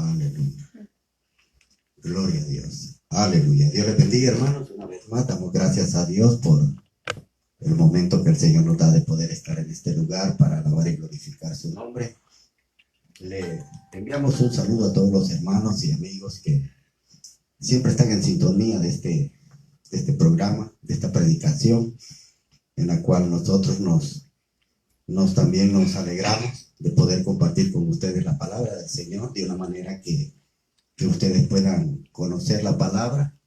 Aleluya. Gloria a Dios. Aleluya. Dios les bendiga, hermanos. Una vez más damos gracias a Dios por el momento que el Señor nos da de poder estar en este lugar para alabar y glorificar su nombre. Le enviamos un saludo a todos los hermanos y amigos que siempre están en sintonía de este programa, de esta predicación, en la cual nosotros también nos alegramos de poder compartir con ustedes la palabra del Señor de una manera que ustedes puedan conocer la palabra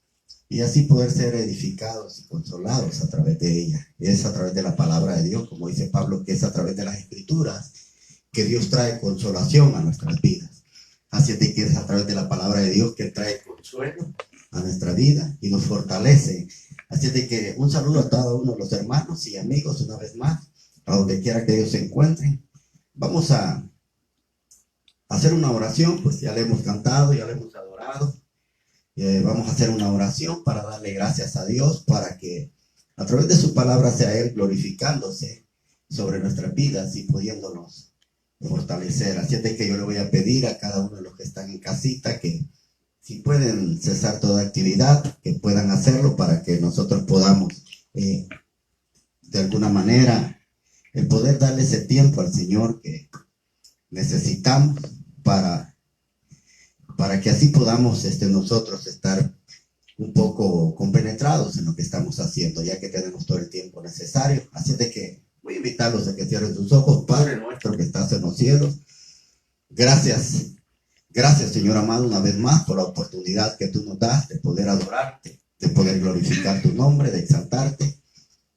y así poder ser edificados y consolados a través de ella. Es a través de la palabra de Dios, como dice Pablo, que es a través de las Escrituras que Dios trae consolación a nuestras vidas. Así es de que es a través de la palabra de Dios que trae consuelo a nuestra vida y nos fortalece. Así es de que un saludo a cada uno de los hermanos y amigos una vez más, a donde quiera que ellos se encuentren. Vamos a hacer una oración, pues ya le hemos cantado, ya le hemos adorado. Vamos a hacer una oración para darle gracias a Dios, para que a través de su palabra sea Él glorificándose sobre nuestras vidas y pudiéndonos fortalecer. Así es de que yo le voy a pedir a cada uno de los que están en casita que si pueden cesar toda actividad, que puedan hacerlo para que nosotros podamos de alguna manera el poder darle ese tiempo al Señor que necesitamos para que así podamos nosotros estar un poco compenetrados en lo que estamos haciendo, ya que tenemos todo el tiempo necesario. Así de que voy a invitarlos a que cierren sus ojos. Padre nuestro que estás en los cielos, gracias, Señor amado, una vez más por la oportunidad que tú nos das de poder adorarte, de poder glorificar tu nombre, de exaltarte.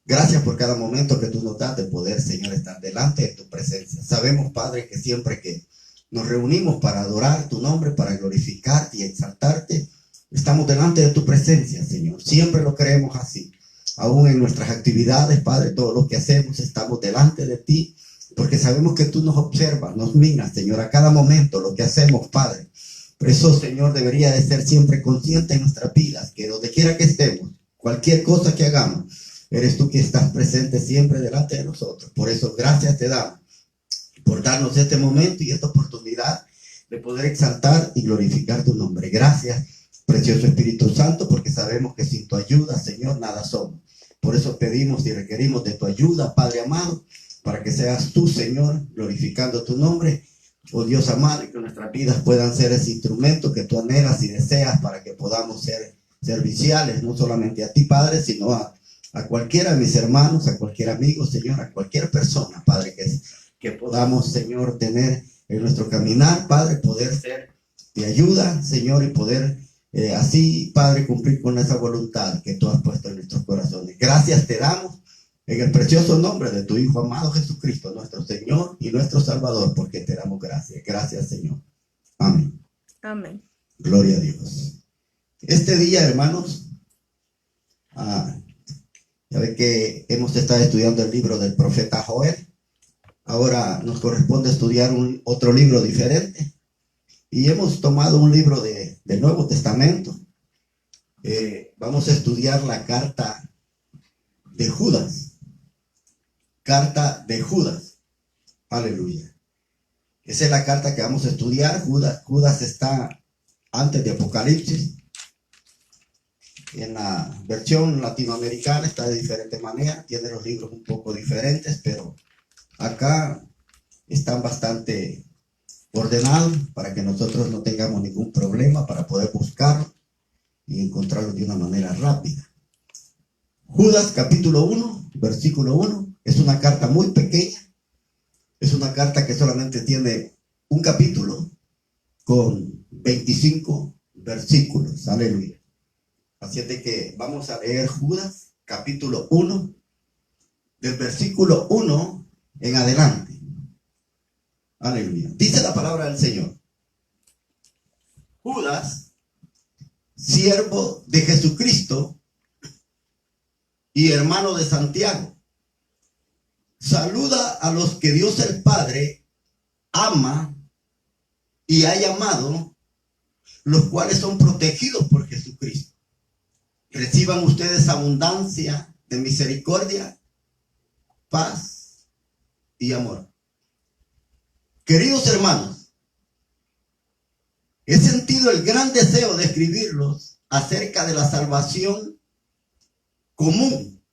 Gracias por cada momento que tú nos das de poder, Señor, estar delante de tu presencia. Sabemos, Padre, que siempre que nos reunimos para adorar tu nombre, para glorificarte y exaltarte, estamos delante de tu presencia, Señor. Siempre lo creemos así. Aún en nuestras actividades, Padre, todo lo que hacemos, estamos delante de ti, porque sabemos que tú nos observas, nos miras, Señor, a cada momento lo que hacemos, Padre. Por eso, Señor, debería de ser siempre consciente en nuestras vidas, que donde quiera que estemos, cualquier cosa que hagamos, eres tú que estás presente siempre delante de nosotros. Por eso, gracias te damos por darnos este momento y esta oportunidad de poder exaltar y glorificar tu nombre. Gracias, precioso Espíritu Santo, porque sabemos que sin tu ayuda, Señor, nada somos. Por eso pedimos y requerimos de tu ayuda, Padre amado, para que seas tú, Señor, glorificando tu nombre, oh Dios amado, y que nuestras vidas puedan ser ese instrumento que tú anhelas y deseas para que podamos ser serviciales, no solamente a ti, Padre, sino a cualquiera de mis hermanos, a cualquier amigo, Señor, a cualquier persona, Padre, que podamos, Señor, tener en nuestro caminar, Padre, poder ser de ayuda, Señor, y poder así, Padre, cumplir con esa voluntad que tú has puesto en nuestros corazones. Gracias te damos en el precioso nombre de tu Hijo amado Jesucristo, nuestro Señor y nuestro Salvador, porque te damos gracias. Gracias, Señor. Amén. Amén. Gloria a Dios. Este día, hermanos, ya ve que hemos estado estudiando el libro del profeta Joel. Ahora nos corresponde estudiar otro libro diferente. Y hemos tomado un libro del Nuevo Testamento. Vamos a estudiar la carta de Judas. Carta de Judas. Aleluya. Esa es la carta que vamos a estudiar. Judas está antes de Apocalipsis. En la versión latinoamericana está de diferente manera. Tiene los libros un poco diferentes, pero acá están bastante ordenados para que nosotros no tengamos ningún problema para poder buscarlo y encontrarlo de una manera rápida. Judas capítulo 1, versículo 1, es una carta muy pequeña. Es una carta que solamente tiene un capítulo con 25 versículos. Aleluya. Así es de que vamos a leer Judas capítulo 1, del versículo 1 en adelante. Aleluya. Dice la palabra del Señor. Judas, siervo de Jesucristo y hermano de Santiago, saluda a los que Dios el Padre ama y ha llamado, los cuales son protegidos por Jesucristo. Reciban ustedes abundancia de misericordia, paz y amor. Queridos hermanos, he sentido el gran deseo de escribirlos acerca de la salvación común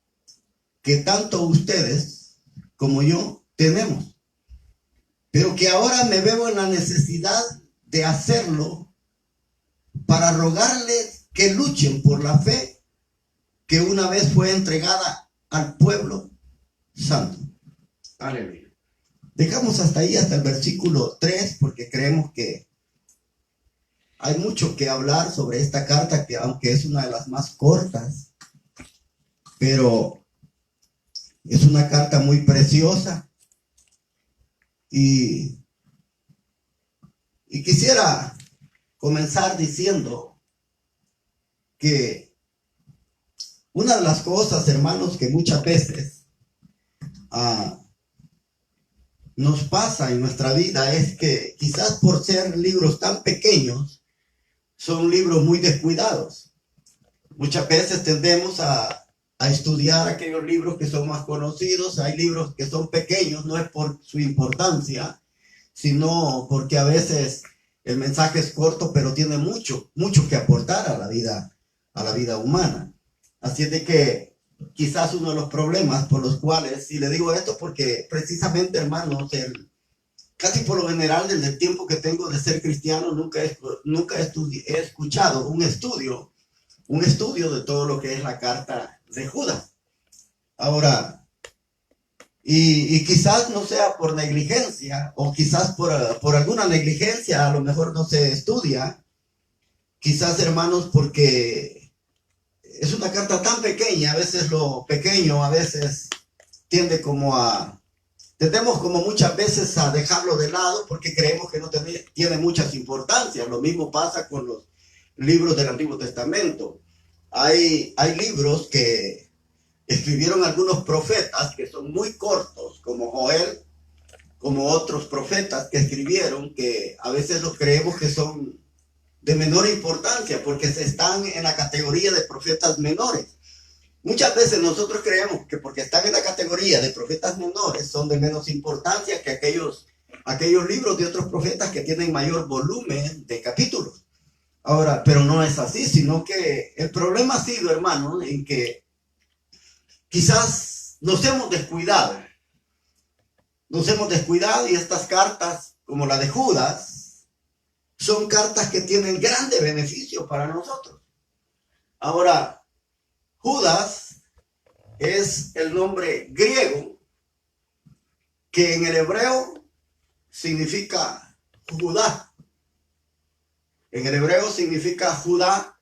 que tanto ustedes como yo tenemos, pero que ahora me veo en la necesidad de hacerlo para rogarles que luchen por la fe que una vez fue entregada al pueblo santo. Aleluya. Dejamos hasta ahí, hasta el versículo 3, porque creemos que hay mucho que hablar sobre esta carta, que aunque es una de las más cortas, pero es una carta muy preciosa. Y quisiera comenzar diciendo que una de las cosas, hermanos, que muchas veces nos pasa en nuestra vida es que quizás por ser libros tan pequeños, son libros muy descuidados. Muchas veces tendemos a estudiar aquellos libros que son más conocidos. Hay libros que son pequeños, no es por su importancia, sino porque a veces el mensaje es corto, pero tiene mucho que aportar a la vida humana. Así es de que quizás uno de los problemas por los cuales, y le digo esto porque precisamente, hermanos, casi por lo general desde el tiempo que tengo de ser cristiano, nunca he escuchado un estudio de todo lo que es la carta de Judas. Ahora, y quizás no sea por negligencia, o quizás por alguna negligencia, a lo mejor no se estudia, quizás, hermanos, porque es una carta tan pequeña. A veces lo pequeño a veces tendemos como muchas veces a dejarlo de lado porque creemos que no tiene muchas importancias. Lo mismo pasa con los libros del Antiguo Testamento. Hay libros que escribieron algunos profetas que son muy cortos, como Joel, como otros profetas que escribieron, que a veces los creemos que son de menor importancia porque están en la categoría de profetas menores. Muchas veces nosotros creemos que porque están en la categoría de profetas menores son de menos importancia que aquellos libros de otros profetas que tienen mayor volumen de capítulos. Ahora, pero no es así, sino que el problema ha sido, hermano, en que quizás nos hemos descuidado y estas cartas, como la de Judas, son cartas que tienen grande beneficio para nosotros. Ahora, Judas es el nombre griego que en el hebreo significa Judá. En el hebreo significa Judá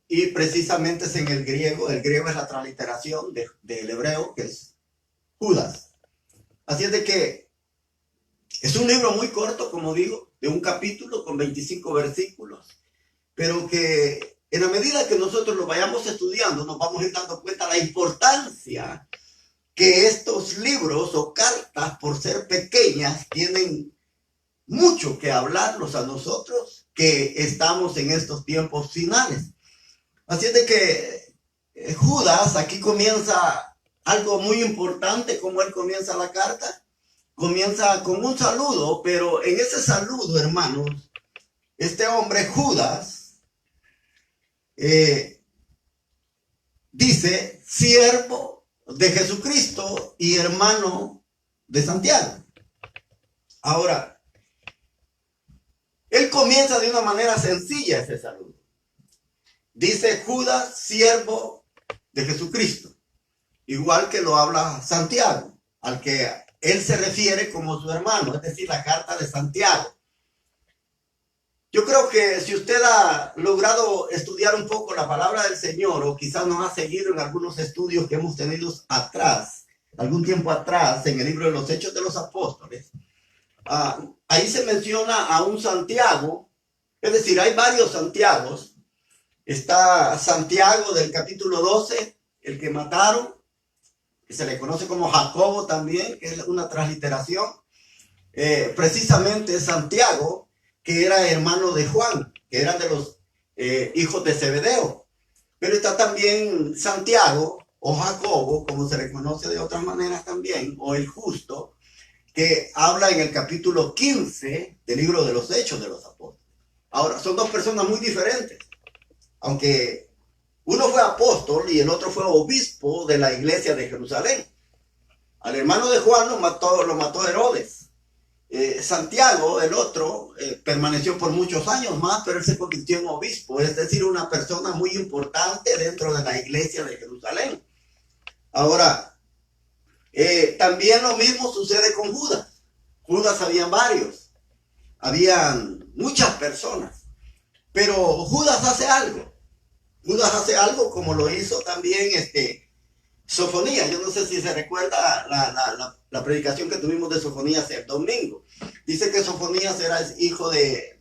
y precisamente es en el griego. El griego es la transliteración del hebreo, que es Judas. Así es de que es un libro muy corto, como digo, de un capítulo con 25 versículos, pero que en la medida que nosotros lo vayamos estudiando, nos vamos a ir dando cuenta de la importancia que estos libros o cartas, por ser pequeñas, tienen mucho que hablarnos a nosotros que estamos en estos tiempos finales. Así es de que Judas aquí comienza algo muy importante. Como él comienza la carta, comienza con un saludo, pero en ese saludo, hermanos, este hombre Judas dice siervo de Jesucristo y hermano de Santiago. Ahora, él comienza de una manera sencilla ese saludo. Dice Judas, siervo de Jesucristo, igual que lo habla Santiago, al que él se refiere como su hermano, es decir, la carta de Santiago. Yo creo que si usted ha logrado estudiar un poco la palabra del Señor, o quizás nos ha seguido en algunos estudios que hemos tenido atrás, algún tiempo atrás, en el libro de los Hechos de los Apóstoles, ahí se menciona a un Santiago. Es decir, hay varios Santiagos. Está Santiago del capítulo 12, el que mataron, que se le conoce como Jacobo también, que es una transliteración. Precisamente Santiago, que era hermano de Juan, que eran de los hijos de Zebedeo. Pero está también Santiago, o Jacobo, como se le conoce de otras maneras también, o el justo, que habla en el capítulo 15 del libro de los Hechos de los Apóstoles. Ahora, son dos personas muy diferentes. Aunque uno fue apóstol y el otro fue obispo de la iglesia de Jerusalén. Al hermano de Juan lo mató Herodes. Santiago, el otro, permaneció por muchos años más, pero él se convirtió en obispo, es decir, una persona muy importante dentro de la iglesia de Jerusalén. Ahora, también lo mismo sucede con Judas. Judas habían varios, habían muchas personas, pero Judas hace algo. Judas hace algo como lo hizo también Sofonías. Yo no sé si se recuerda la predicación que tuvimos de Sofonías el domingo. Dice que Sofonías era hijo de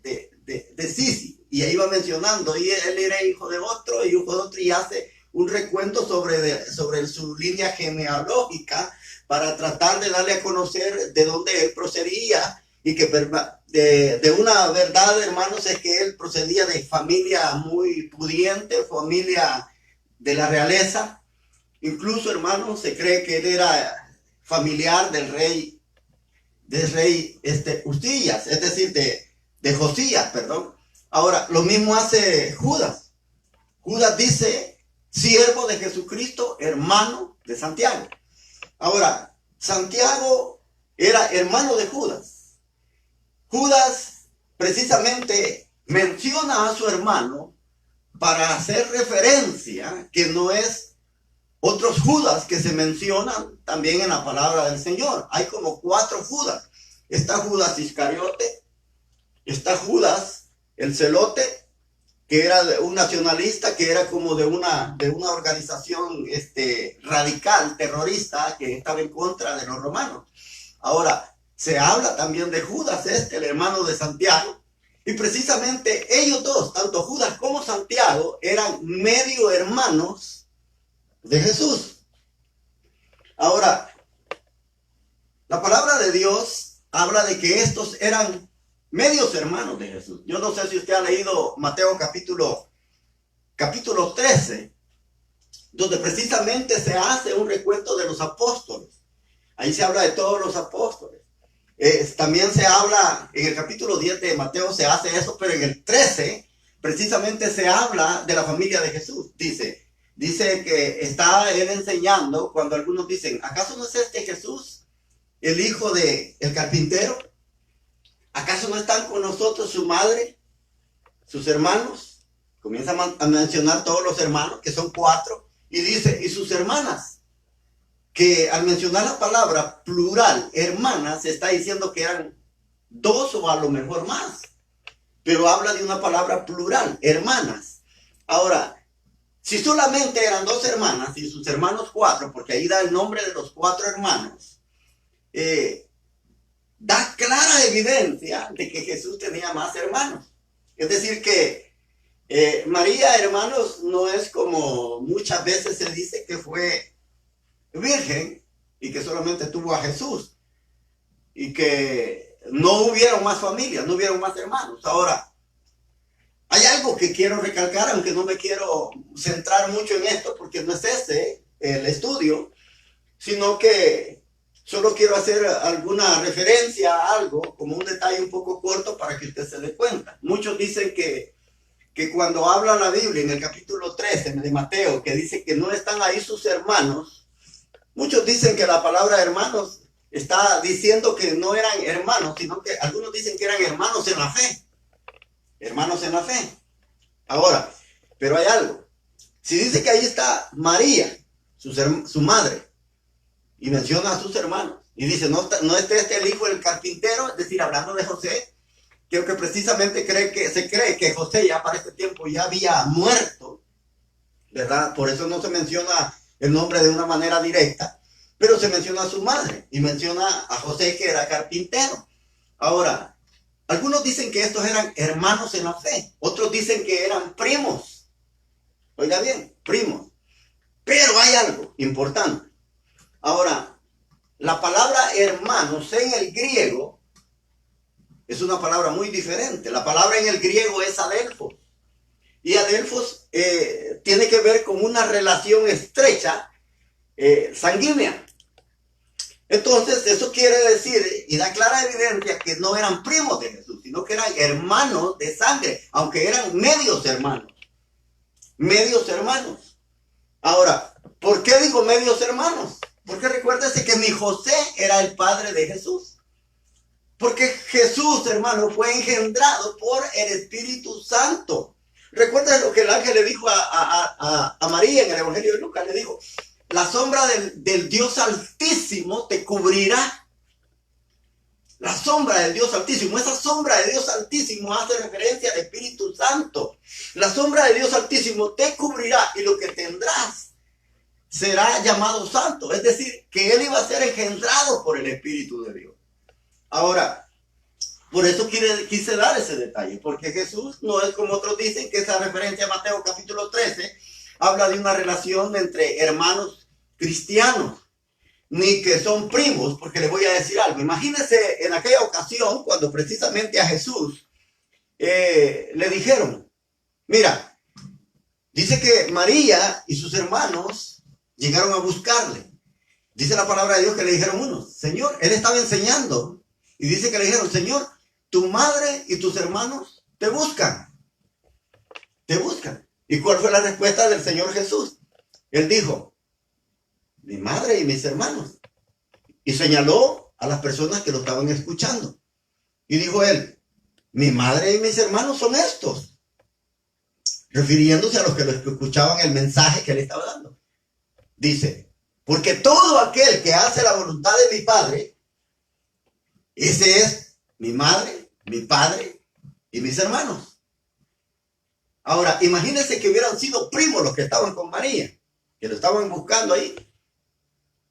Sisi, y ahí va mencionando, y él era hijo de otro, y hace un recuento sobre su línea genealógica para tratar de darle a conocer de dónde él procedía, y que de una verdad, hermanos, es que él procedía de familia muy pudiente, familia de la realeza. Incluso, hermanos, se cree que él era familiar del rey Usías, es decir, de Josías, perdón. Ahora, lo mismo hace Judas. Judas dice, siervo de Jesucristo, hermano de Santiago. Ahora, Santiago era hermano de Judas. Judas precisamente menciona a su hermano para hacer referencia que no es otros Judas que se mencionan también en la palabra del Señor. Hay como 4 Judas. Está Judas Iscariote, está Judas el Celote, que era un nacionalista, que era como de una organización radical, terrorista, que estaba en contra de los romanos. Ahora, se habla también de Judas, el hermano de Santiago, y precisamente ellos dos, tanto Judas como Santiago, eran medio hermanos de Jesús. Ahora, la palabra de Dios habla de que estos eran medios hermanos de Jesús. Yo no sé si usted ha leído Mateo capítulo 13, donde precisamente se hace un recuento de los apóstoles. Ahí se habla de todos los apóstoles. También se habla, en el capítulo 10 de Mateo se hace eso, pero en el 13 precisamente se habla de la familia de Jesús. Dice que está él enseñando cuando algunos dicen, ¿acaso no es este Jesús, el hijo del carpintero? ¿Acaso no están con nosotros su madre, sus hermanos? Comienza a mencionar todos los hermanos, que son 4, y dice, y sus hermanas, que al mencionar la palabra plural, hermanas, está diciendo que eran 2 o a lo mejor más, pero habla de una palabra plural, hermanas. Ahora, si solamente eran 2 hermanas y sus hermanos 4, porque ahí da el nombre de los 4 hermanos, da clara evidencia de que Jesús tenía más hermanos. Es decir que María, hermanos, no es como muchas veces se dice que fue virgen y que solamente tuvo a Jesús y que no hubieron más familias, no hubieron más hermanos. Ahora, hay algo que quiero recalcar, aunque no me quiero centrar mucho en esto, porque no es ese el estudio, sino que solo quiero hacer alguna referencia a algo, como un detalle un poco corto para que usted se dé cuenta. Muchos dicen que cuando habla la Biblia en el capítulo 13 de Mateo, que dice que no están ahí sus hermanos, muchos dicen que la palabra hermanos está diciendo que no eran hermanos, sino que algunos dicen que eran hermanos en la fe. Hermanos en la fe. Ahora, pero hay algo. Si dice que ahí está María, su madre, y menciona a sus hermanos, y dice, no es el hijo del carpintero, es decir, hablando de José, creo que precisamente se cree que José ya para este tiempo ya había muerto, ¿verdad? Por eso no se menciona el nombre de una manera directa, pero se menciona a su madre, y menciona a José que era carpintero. Ahora, algunos dicen que estos eran hermanos en la fe. Otros dicen que eran primos. Oiga bien, primos. Pero hay algo importante. Ahora, la palabra hermanos en el griego es una palabra muy diferente. La palabra en el griego es adelphos. Y adelphos tiene que ver con una relación estrecha, sanguínea. Entonces, eso quiere decir y da clara evidencia que no eran primos de Jesús, sino que eran hermanos de sangre, aunque eran medios hermanos. Medios hermanos. Ahora, ¿por qué digo medios hermanos? Porque recuérdese que ni José era el padre de Jesús. Porque Jesús, hermano, fue engendrado por el Espíritu Santo. Recuerda lo que el ángel le dijo a María en el Evangelio de Lucas. Le dijo, la sombra del Dios Altísimo te cubrirá. La sombra del Dios Altísimo. Esa sombra de Dios Altísimo hace referencia al Espíritu Santo. La sombra de Dios Altísimo te cubrirá y lo que tendrás será llamado santo. Es decir, que él iba a ser engendrado por el Espíritu de Dios. Ahora, por eso quise dar ese detalle, porque Jesús no es como otros dicen, que esa referencia a Mateo capítulo 13 habla de una relación entre hermanos cristianos, ni que son primos, porque les voy a decir algo. Imagínense en aquella ocasión cuando precisamente a Jesús le dijeron, mira, dice que María y sus hermanos llegaron a buscarle. Dice la palabra de Dios que le dijeron unos, Señor, él estaba enseñando. Y dice que le dijeron, Señor, tu madre y tus hermanos te buscan. Te buscan. ¿Y cuál fue la respuesta del Señor Jesús? Él dijo, mi madre y mis hermanos. Y señaló a las personas que lo estaban escuchando. Y dijo él, mi madre y mis hermanos son estos. Refiriéndose a los que escuchaban el mensaje que él estaba dando. Dice, porque todo aquel que hace la voluntad de mi Padre, ese es mi madre, mi padre y mis hermanos. Ahora, imagínense que hubieran sido primos los que estaban con María, que lo estaban buscando ahí.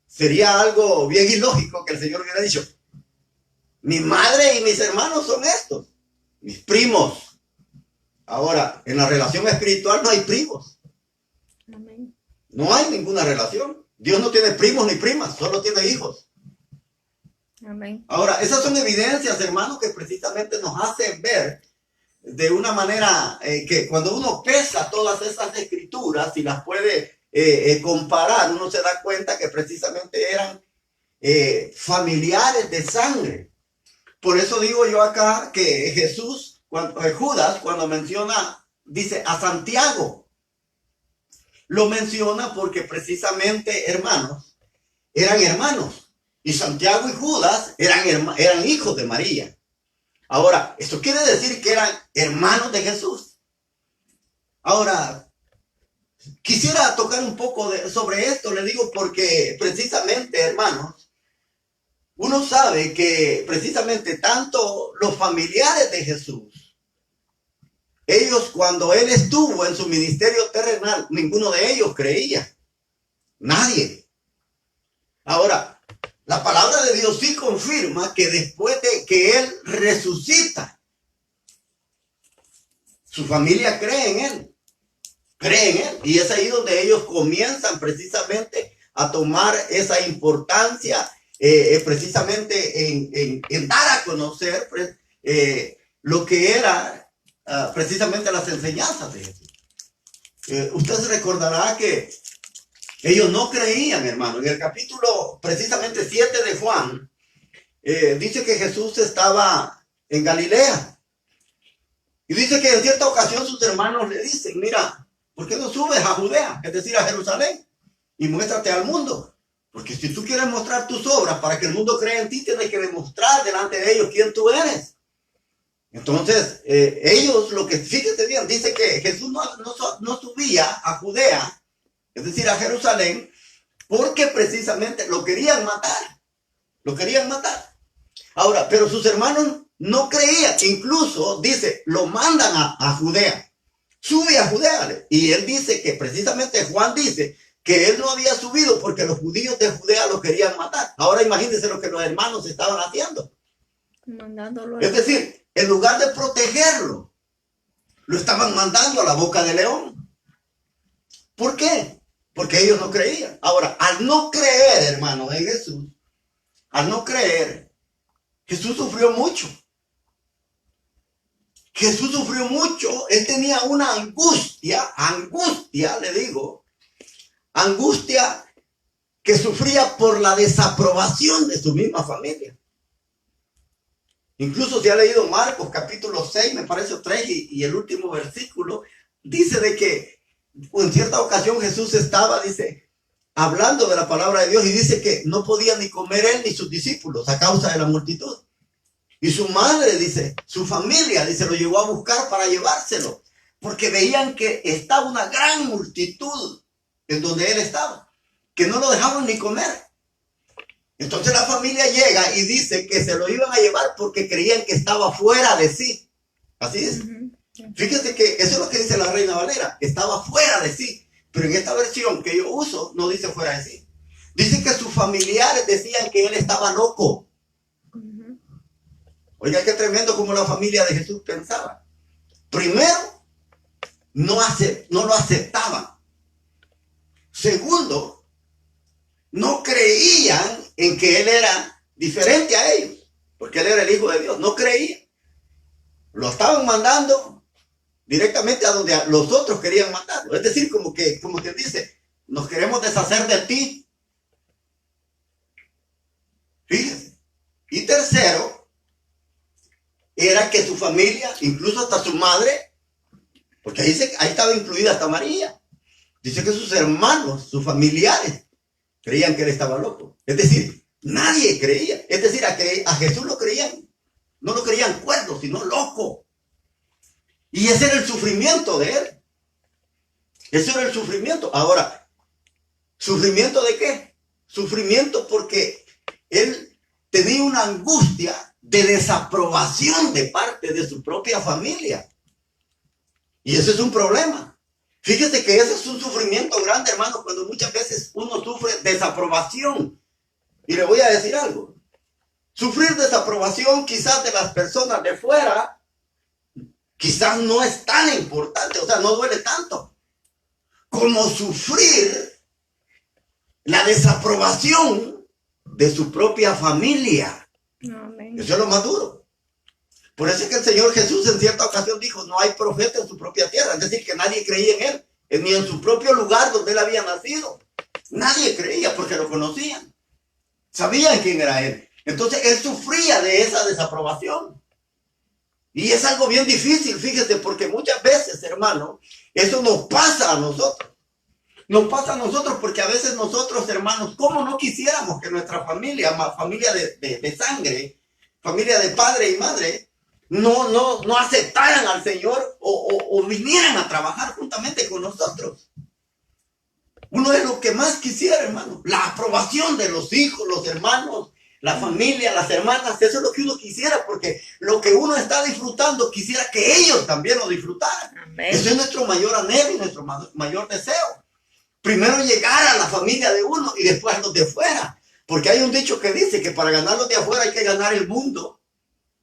Sería algo bien ilógico que el Señor hubiera dicho, mi madre y mis hermanos son estos, mis primos. Ahora, en la relación espiritual no hay primos. Amén. No hay ninguna relación. Dios no tiene primos ni primas, solo tiene hijos. Amén. Ahora, esas son evidencias, hermanos, que precisamente nos hacen ver de una manera que cuando uno pesa todas esas escrituras y las puede comparar, uno se da cuenta que precisamente eran familiares de sangre. Por eso digo yo acá que Jesús, Judas, cuando menciona, dice a Santiago, lo menciona porque precisamente, hermanos, eran hermanos. Y Santiago y Judas eran hijos de María. Ahora, esto quiere decir que eran hermanos de Jesús. Ahora, quisiera tocar un poco sobre esto, le digo, porque precisamente, hermanos, uno sabe que precisamente tanto los familiares de Jesús, ellos cuando él estuvo en su ministerio terrenal, ninguno de ellos creía. Nadie. Ahora, la palabra de Dios sí confirma que después de que él resucita, su familia cree en él. Cree en él. Y es ahí donde ellos comienzan precisamente a tomar esa importancia, precisamente en dar a conocer lo que era precisamente las enseñanzas de Jesús. Usted se recordará que ellos no creían, hermano. En el capítulo precisamente 7 de Juan, dice que Jesús estaba en Galilea. Y dice que en cierta ocasión sus hermanos le dicen, mira, ¿por qué no subes a Judea? Es decir, a Jerusalén, y muéstrate al mundo. Porque si tú quieres mostrar tus obras para que el mundo crea en ti, tienes que demostrar delante de ellos quién tú eres. Entonces, ellos, lo que, fíjate bien, dice que Jesús no subía a Judea, es decir, a Jerusalén, porque precisamente lo querían matar. Lo querían matar. Ahora, pero sus hermanos no creían. Incluso, dice, lo mandan a Judea. Sube a Judea. Y él dice que precisamente Juan dice que él no había subido porque los judíos de Judea lo querían matar. Ahora imagínense lo que los hermanos estaban haciendo. Mandándolo. Es decir, en lugar de protegerlo, lo estaban mandando a la boca de león. ¿Por qué? Porque ellos no creían. Ahora, al no creer, hermano, en Jesús, al no creer, Jesús sufrió mucho. Jesús sufrió mucho. Él tenía una angustia, le digo, angustia que sufría por la desaprobación de su misma familia. Incluso se ha leído Marcos capítulo 6, me parece 3, y el último versículo dice de que en cierta ocasión Jesús estaba, dice, hablando de la palabra de Dios, y dice que no podía ni comer él ni sus discípulos a causa de la multitud. Y su madre, dice, su familia, dice, lo llevó a buscar para llevárselo, porque veían que estaba una gran multitud en donde él estaba, que no lo dejaban ni comer. Entonces la familia llega y dice que se lo iban a llevar porque creían que estaba fuera de sí. Así es. Fíjate que eso es lo que dice la Reina Valera, estaba fuera de sí. Pero en esta versión que yo uso no dice fuera de sí. Dice que sus familiares decían que él estaba loco. Oiga, qué tremendo como la familia de Jesús pensaba. Primero, no lo aceptaban. Segundo, no creían en que él era diferente a ellos, porque él era el Hijo de Dios. No creían. Lo estaban mandando directamente a donde los otros querían mandarlo. Es decir, como que dice, nos queremos deshacer de ti. Fíjense. Y tercero, era que su familia, incluso hasta su madre, porque ahí estaba incluida hasta María, dice que sus hermanos, sus familiares, creían que él estaba loco. Es decir, nadie creía. Es decir, a Jesús lo creían, no lo creían cuerdo, sino loco. Y ese era el sufrimiento de él. Ese era el sufrimiento. Ahora, ¿sufrimiento de qué? Sufrimiento porque él tenía una angustia de desaprobación de parte de su propia familia. Y ese es un problema. Fíjese que ese es un sufrimiento grande, hermano, cuando muchas veces uno sufre desaprobación. Y le voy a decir algo. Sufrir desaprobación quizás de las personas de fuera, quizás no es tan importante, o sea, no duele tanto, como sufrir la desaprobación de su propia familia. Amén. Eso es lo más duro. Por eso es que el Señor Jesús en cierta ocasión dijo, no hay profeta en su propia tierra. Es decir, que nadie creía en él, ni en su propio lugar donde él había nacido. Nadie creía porque lo conocían. Sabían quién era él. Entonces él sufría de esa desaprobación. Y es algo bien difícil, fíjese, porque muchas veces, hermano, eso nos pasa a nosotros. Nos pasa a nosotros porque a veces nosotros, hermanos, ¿cómo no quisiéramos que nuestra familia, familia de sangre, familia de padre y madre, no aceptaran al Señor o vinieran a trabajar juntamente con nosotros? Uno de lo que más quisiera, hermano, la aprobación de los hijos, los hermanos, la familia, las hermanas. Eso es lo que uno quisiera, porque lo que uno está disfrutando, quisiera que ellos también lo disfrutaran. Amén. Eso es nuestro mayor anhelo y nuestro mayor deseo. Primero llegar a la familia de uno y después a los de afuera. Porque hay un dicho que dice que para ganar los de afuera hay que ganar el mundo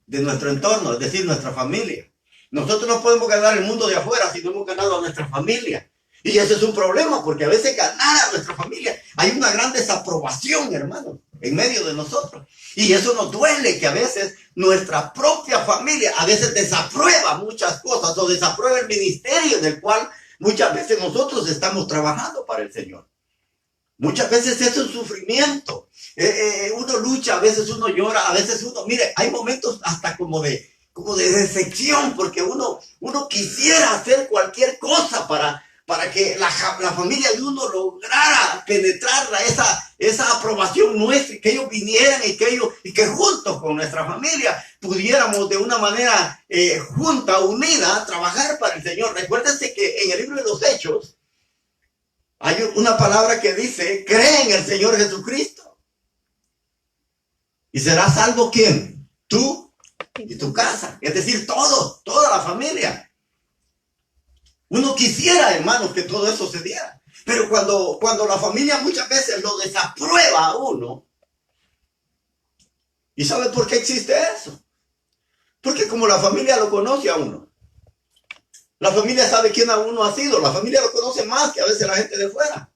de nuestro entorno, es decir, nuestra familia. Nosotros no podemos ganar el mundo de afuera si no hemos ganado a nuestra familia. Y ese es un problema, porque a veces ganar a nuestra familia hay una gran desaprobación, hermano, en medio de nosotros. Y eso nos duele, que a veces nuestra propia familia a veces desaprueba muchas cosas o desaprueba el ministerio en el cual muchas veces nosotros estamos trabajando para el Señor. Muchas veces eso es sufrimiento. Uno lucha, a veces uno llora, a veces uno, mire, hay momentos hasta como de decepción, porque uno quisiera hacer cualquier cosa para que la familia de uno lograra penetrar esa aprobación nuestra, y que ellos vinieran y que juntos con nuestra familia pudiéramos de una manera junta, unida, trabajar para el Señor. Recuérdense que en el libro de los Hechos hay una palabra que dice, cree en el Señor Jesucristo y serás salvo. ¿Quién? Tú y tu casa, es decir, toda la familia. Uno quisiera, hermanos, que todo eso se diera. Pero cuando la familia muchas veces lo desaprueba a uno. ¿Y sabe por qué existe eso? Porque como la familia lo conoce a uno. La familia sabe quién a uno ha sido. La familia lo conoce más que a veces la gente de fuera.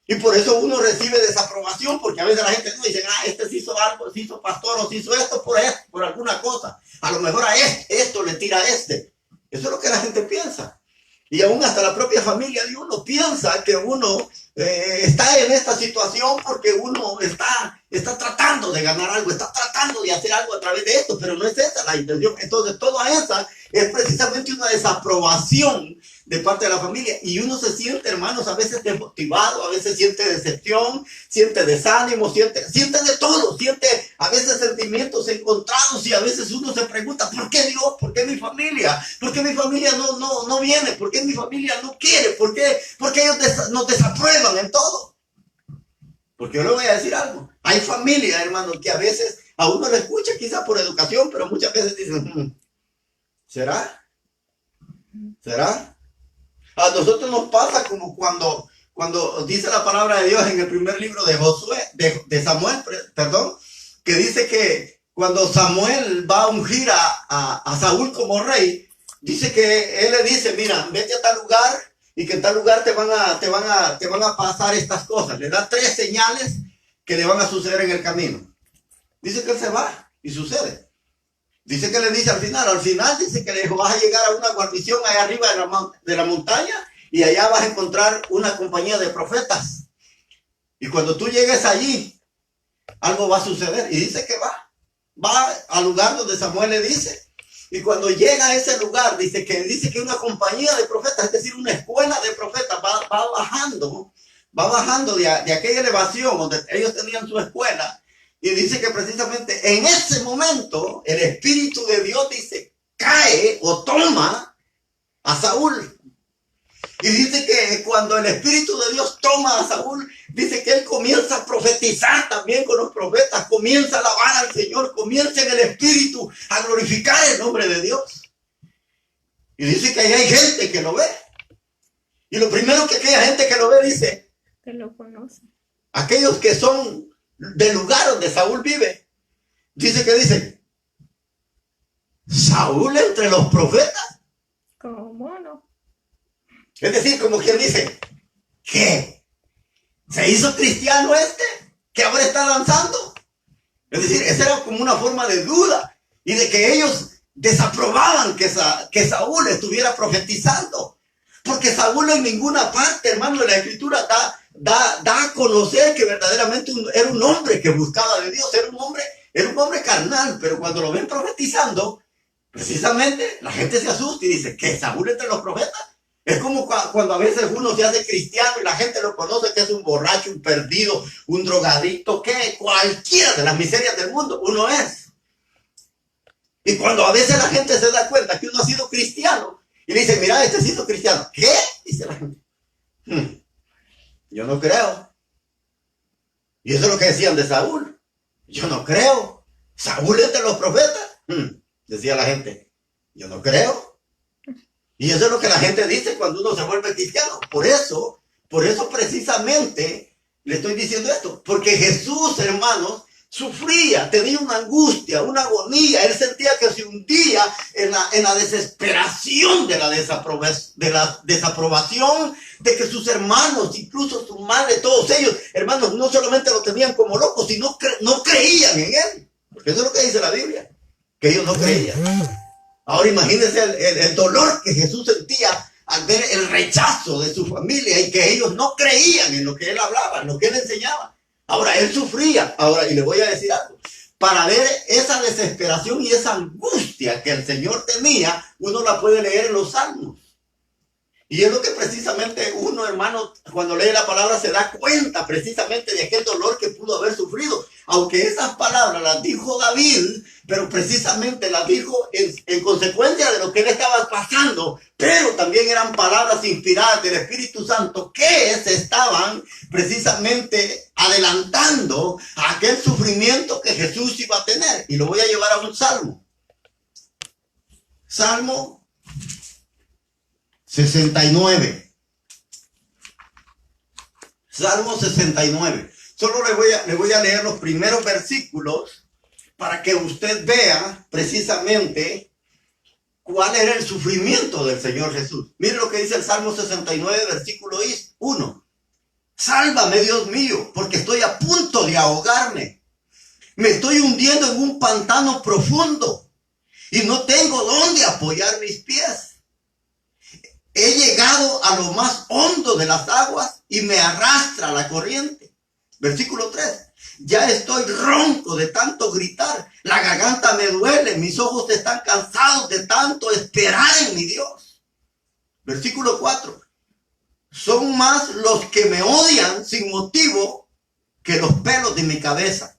Y por eso uno recibe desaprobación, porque a veces la gente no dice, este se hizo algo, se hizo pastor o se hizo esto por alguna cosa. A lo mejor a esto le tira a este. Eso es lo que la gente piensa. Y aún hasta la propia familia de uno piensa que uno está en esta situación porque uno está tratando de ganar algo, está tratando de hacer algo a través de esto, pero no es esa la intención. Entonces, toda esa es precisamente una desaprobación de parte de la familia, y uno se siente, hermanos, a veces desmotivado, a veces siente decepción, siente desánimo, siente de todo, siente a veces sentimientos encontrados, y a veces uno se pregunta, ¿por qué Dios? ¿Por qué mi familia? ¿Por qué mi familia no viene? ¿Por qué mi familia no quiere? ¿Por qué ellos nos desaprueban en todo? Porque yo le voy a decir algo, hay familias, hermanos, que a veces a uno le escucha quizás por educación, pero muchas veces dicen, ¿será? A nosotros nos pasa como cuando dice la palabra de Dios en el primer libro de Josué, de Samuel, perdón, que dice que cuando Samuel va a ungir a Saúl como rey, dice que él le dice, mira, vete a tal lugar y que en tal lugar te van a pasar estas cosas. Le da 3 señales que le van a suceder en el camino. Dice que él se va y sucede. Dice que le dice al final dice que le dijo, vas a llegar a una guarnición allá arriba de la montaña y allá vas a encontrar una compañía de profetas. Y cuando tú llegues allí, algo va a suceder. Y dice que va al lugar donde Samuel le dice. Y cuando llega a ese lugar, dice que una compañía de profetas, es decir, una escuela de profetas, va bajando de aquella elevación donde ellos tenían su escuela. Y dice que precisamente en ese momento el Espíritu de Dios, dice, cae o toma a Saúl. Y dice que cuando el Espíritu de Dios toma a Saúl, dice que él comienza a profetizar también con los profetas, comienza a alabar al Señor, comienza en el Espíritu a glorificar el nombre de Dios. Y dice que ahí hay gente que lo ve. Y lo primero que aquella gente que lo ve dice, que lo conoce. Aquellos que son del lugar donde Saúl vive, dice, Saúl entre los profetas. ¿Cómo no? Es decir, como quien dice, ¿qué? ¿Se hizo cristiano este? ¿Que ahora está danzando? Es decir, esa era como una forma de duda y de que ellos desaprobaban que Saúl estuviera profetizando. Porque Saúl en ninguna parte, hermano, de la Escritura da a conocer que verdaderamente era un hombre que buscaba de Dios, era un hombre carnal, pero cuando lo ven profetizando, precisamente la gente se asusta y dice, ¿qué? ¿Saúl entre los profetas? Es como cuando a veces uno se hace cristiano y la gente lo conoce que es un borracho, un perdido, un drogadicto, que cualquiera de las miserias del mundo uno es. Y cuando a veces la gente se da cuenta que uno ha sido cristiano y le dice, mira, este ha sido cristiano, ¿qué? Dice la gente. Yo no creo. Y eso es lo que decían de Saúl. Yo no creo. ¿Saúl entre los profetas? Decía la gente. Yo no creo. Y eso es lo que la gente dice cuando uno se vuelve cristiano. Por eso precisamente le estoy diciendo esto. Porque Jesús, hermanos, sufría, tenía una angustia, una agonía. Él sentía que se hundía en la desesperación de la desaprobación de que sus hermanos, incluso su madre, todos ellos, hermanos, no solamente lo tenían como loco, sino no creían en él. Porque eso es lo que dice la Biblia, que ellos no creían. Ahora imagínense el dolor que Jesús sentía al ver el rechazo de su familia y que ellos no creían en lo que él hablaba, en lo que él enseñaba. Ahora él sufría. Ahora, y le voy a decir algo, para ver esa desesperación y esa angustia que el Señor tenía, uno la puede leer en los Salmos. Y es lo que precisamente uno, hermano, cuando lee la palabra se da cuenta precisamente de aquel dolor que pudo haber sufrido. Aunque esas palabras las dijo David, pero precisamente las dijo en consecuencia de lo que él estaba pasando. Pero también eran palabras inspiradas del Espíritu Santo que se estaban precisamente adelantando a aquel sufrimiento que Jesús iba a tener. Y lo voy a llevar a un salmo. Salmo 69. Salmo 69. Solo le voy a leer los primeros versículos para que usted vea precisamente cuál era el sufrimiento del Señor Jesús. Mire lo que dice el Salmo 69, versículo 1. Sálvame, Dios mío, porque estoy a punto de ahogarme. Me estoy hundiendo en un pantano profundo y no tengo dónde apoyar mis pies. He llegado a lo más hondo de las aguas y me arrastra la corriente. Versículo 3. Ya estoy ronco de tanto gritar. La garganta me duele. Mis ojos están cansados de tanto esperar en mi Dios. Versículo 4. Son más los que me odian sin motivo que los pelos de mi cabeza.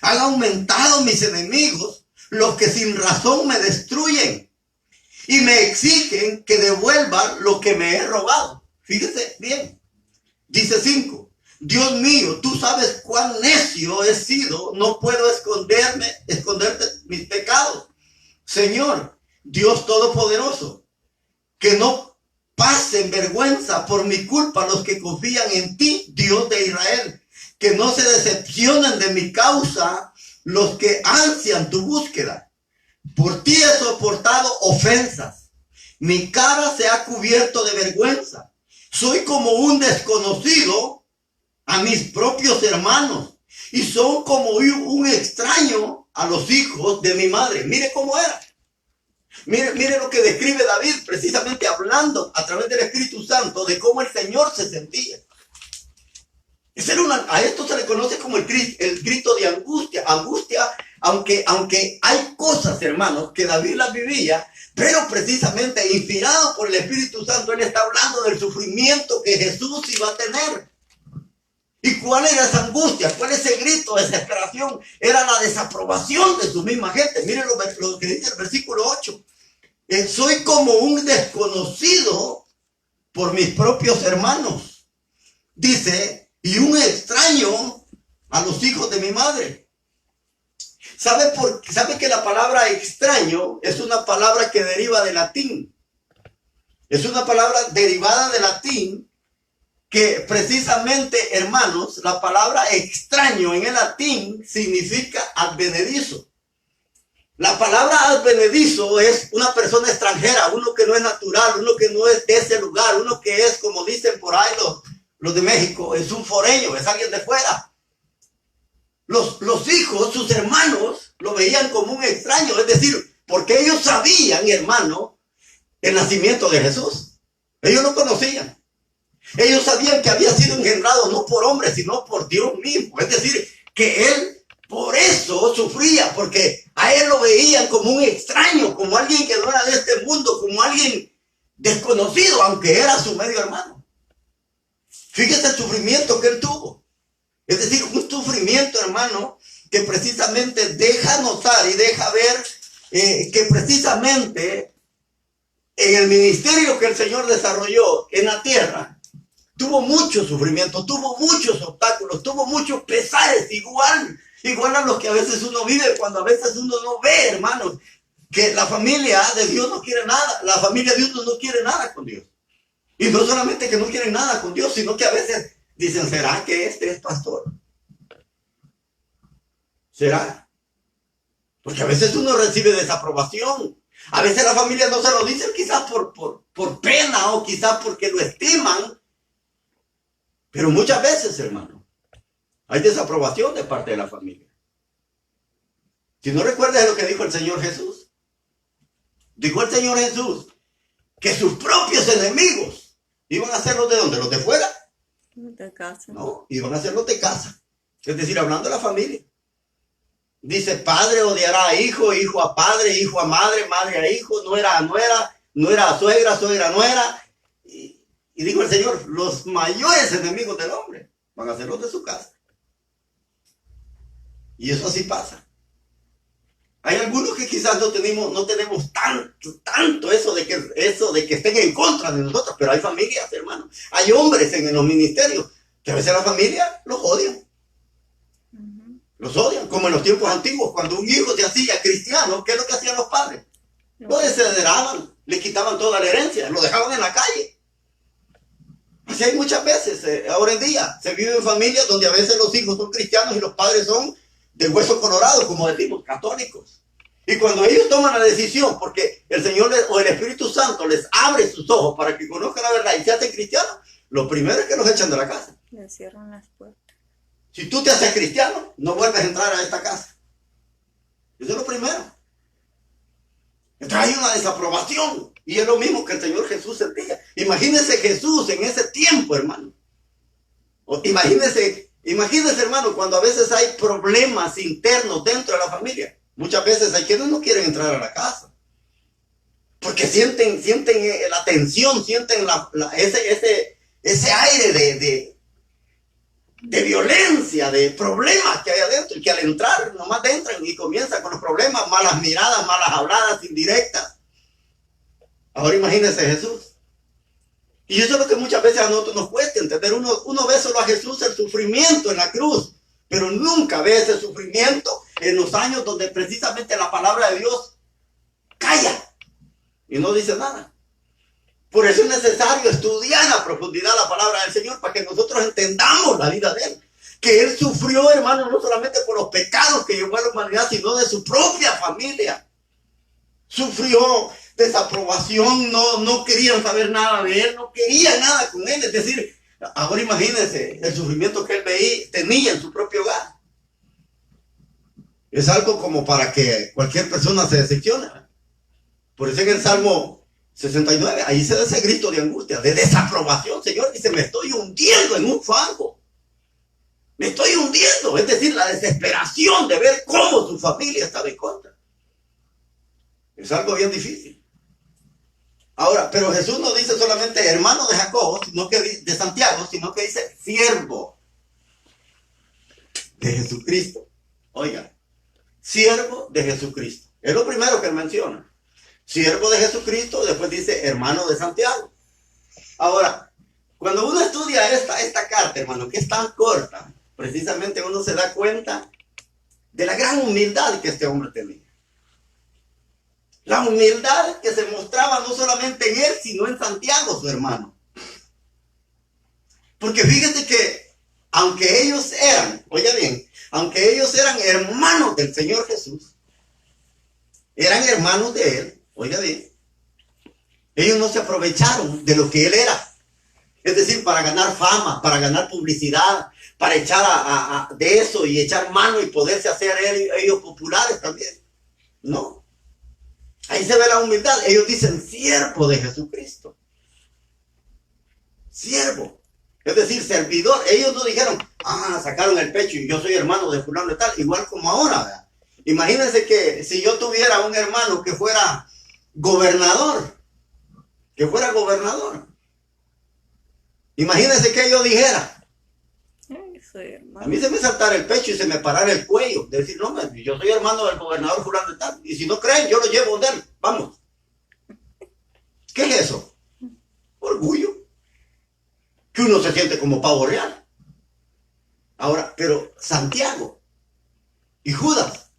Han aumentado mis enemigos, los que sin razón me destruyen y me exigen que devuelva lo que me he robado. Fíjese bien. Dice 5. Dios mío, tú sabes cuán necio he sido, no puedo esconderte mis pecados. Señor, Dios Todopoderoso, que no pasen vergüenza por mi culpa los que confían en ti, Dios de Israel, que no se decepcionen de mi causa los que ansian tu búsqueda. Por ti he soportado ofensas, mi cara se ha cubierto de vergüenza, soy como un desconocido a mis propios hermanos y son como un extraño a los hijos de mi madre. Mire cómo era. Mire lo que describe David, precisamente hablando a través del Espíritu Santo de cómo el Señor se sentía. A esto se le conoce como el grito de angustia. Angustia, aunque hay cosas, hermanos, que David las vivía, pero precisamente inspirado por el Espíritu Santo, él está hablando del sufrimiento que Jesús iba a tener. ¿Y cuál era esa angustia? ¿Cuál es ese grito de desesperación? Era la desaprobación de su misma gente. Miren lo que dice el versículo 8. Soy como un desconocido por mis propios hermanos. Dice, y un extraño a los hijos de mi madre. ¿Sabe que la palabra extraño es una palabra que deriva del latín? Es una palabra derivada del latín que precisamente, hermanos, la palabra extraño en el latín significa advenedizo. La palabra advenedizo es una persona extranjera, uno que no es natural, uno que no es de ese lugar, uno que es, como dicen por ahí los de México, es un foreño, es alguien de fuera. Los hijos, sus hermanos, lo veían como un extraño, es decir, porque ellos sabían, hermano, el nacimiento de Jesús. Ellos lo conocían. Ellos sabían que había sido engendrado no por hombre, sino por Dios mismo. Es decir, que él por eso sufría, porque a él lo veían como un extraño, como alguien que no era de este mundo, como alguien desconocido, aunque era su medio hermano. Fíjate el sufrimiento que él tuvo. Es decir, un sufrimiento, hermano, que precisamente deja notar y deja ver que precisamente en el ministerio que el Señor desarrolló en la tierra, tuvo mucho sufrimiento, tuvo muchos obstáculos, tuvo muchos pesares, igual a los que a veces uno vive, cuando a veces uno no ve, hermanos, que la familia de Dios no quiere nada, la familia de Dios no quiere nada con Dios. Y no solamente que no quieren nada con Dios, sino que a veces dicen, ¿será que este es pastor? ¿Será? Porque a veces uno recibe desaprobación. A veces la familia no se lo dice, quizás por pena o quizás porque lo estiman. Pero muchas veces, hermano, hay desaprobación de parte de la familia. Si no recuerdas lo que dijo el Señor Jesús. Dijo el Señor Jesús que sus propios enemigos iban a ser los de ¿dónde? ¿Los de fuera? De casa. No, iban a ser los de casa. Es decir, hablando de la familia. Dice, padre odiará a hijo, hijo a padre, hijo a madre, madre a hijo, nuera a nuera, nuera a suegra, suegra a nuera. Y dijo el Señor, los mayores enemigos del hombre van a ser los de su casa. Y eso así pasa. Hay algunos que quizás no tenemos tanto eso de que estén en contra de nosotros, pero hay familias, hermanos. Hay hombres en los ministerios que a veces la familia los odian. Los odian, como en los tiempos antiguos, cuando un hijo se hacía cristiano, ¿qué es lo que hacían los padres? Lo desheredaban, le quitaban toda la herencia, lo dejaban en la calle. Así hay muchas veces, ahora en día, se vive en familias donde a veces los hijos son cristianos y los padres son de hueso colorado, como decimos, católicos. Y cuando ellos toman la decisión, porque el Señor o el Espíritu Santo les abre sus ojos para que conozcan la verdad y se hacen cristianos, lo primero es que los echan de la casa. Le cierran las puertas. Si tú te haces cristiano, no vuelves a entrar a esta casa. Eso es lo primero. Entonces hay una desaprobación. Y es lo mismo que el Señor Jesús sentía. Imagínese Jesús en ese tiempo, hermano. Imagínese, hermano, cuando a veces hay problemas internos dentro de la familia. Muchas veces hay quienes no quieren entrar a la casa. Porque sienten la tensión, sienten ese aire de violencia, de problemas que hay adentro. Y que al entrar, nomás entran y comienzan con los problemas, malas miradas, malas habladas, indirectas. Ahora imagínese Jesús. Y eso es lo que muchas veces a nosotros nos cuesta entender. Uno ve solo a Jesús el sufrimiento en la cruz, pero nunca ve ese sufrimiento en los años donde precisamente la palabra de Dios calla y no dice nada. Por eso es necesario estudiar a profundidad la palabra del Señor para que nosotros entendamos la vida de Él. Que Él sufrió, hermano, no solamente por los pecados que llevó a la humanidad, sino de su propia familia. Sufrió desaprobación, no querían saber nada de Él, no querían nada con Él. Es decir, ahora imagínense el sufrimiento que Él tenía en su propio hogar. Es algo como para que cualquier persona se decepcione. Por eso en el Salmo 69, ahí se da ese grito de angustia, de desaprobación. Señor dice, me estoy hundiendo en un fango. Me estoy hundiendo. Es decir, la desesperación de ver cómo su familia estaba en contra. Es algo bien difícil. Ahora, pero Jesús no dice solamente hermano de Jacobo, de Santiago, sino que dice siervo de Jesucristo. Oiga, siervo de Jesucristo. Es lo primero que él menciona. Siervo de Jesucristo, después dice hermano de Santiago. Ahora, cuando uno estudia esta carta, hermano, que es tan corta, precisamente uno se da cuenta de la gran humildad que este hombre tenía. La humildad que se mostraba no solamente en él, sino en Santiago, su hermano. Porque fíjese que, aunque ellos eran, oiga bien, aunque ellos eran hermanos del Señor Jesús, eran hermanos de él, oiga bien, ellos no se aprovecharon de lo que él era. Es decir, para ganar fama, para ganar publicidad, para echar de eso y echar mano y poderse hacer ellos populares también. No. Ahí se ve la humildad. Ellos dicen siervo de Jesucristo. Siervo. Es decir, servidor. Ellos no dijeron, sacaron el pecho y yo soy hermano de fulano de tal. Igual como ahora, ¿verdad? Imagínense que si yo tuviera un hermano que fuera gobernador. Imagínense que yo dijera. A mí se me saltara el pecho y se me parara el cuello. De decir, no, yo soy hermano del gobernador fulano de tal. Y si no creen, yo lo llevo de él. Vamos. ¿Qué es eso? Orgullo. Que uno se siente como pavo real. Ahora, pero Santiago y Judas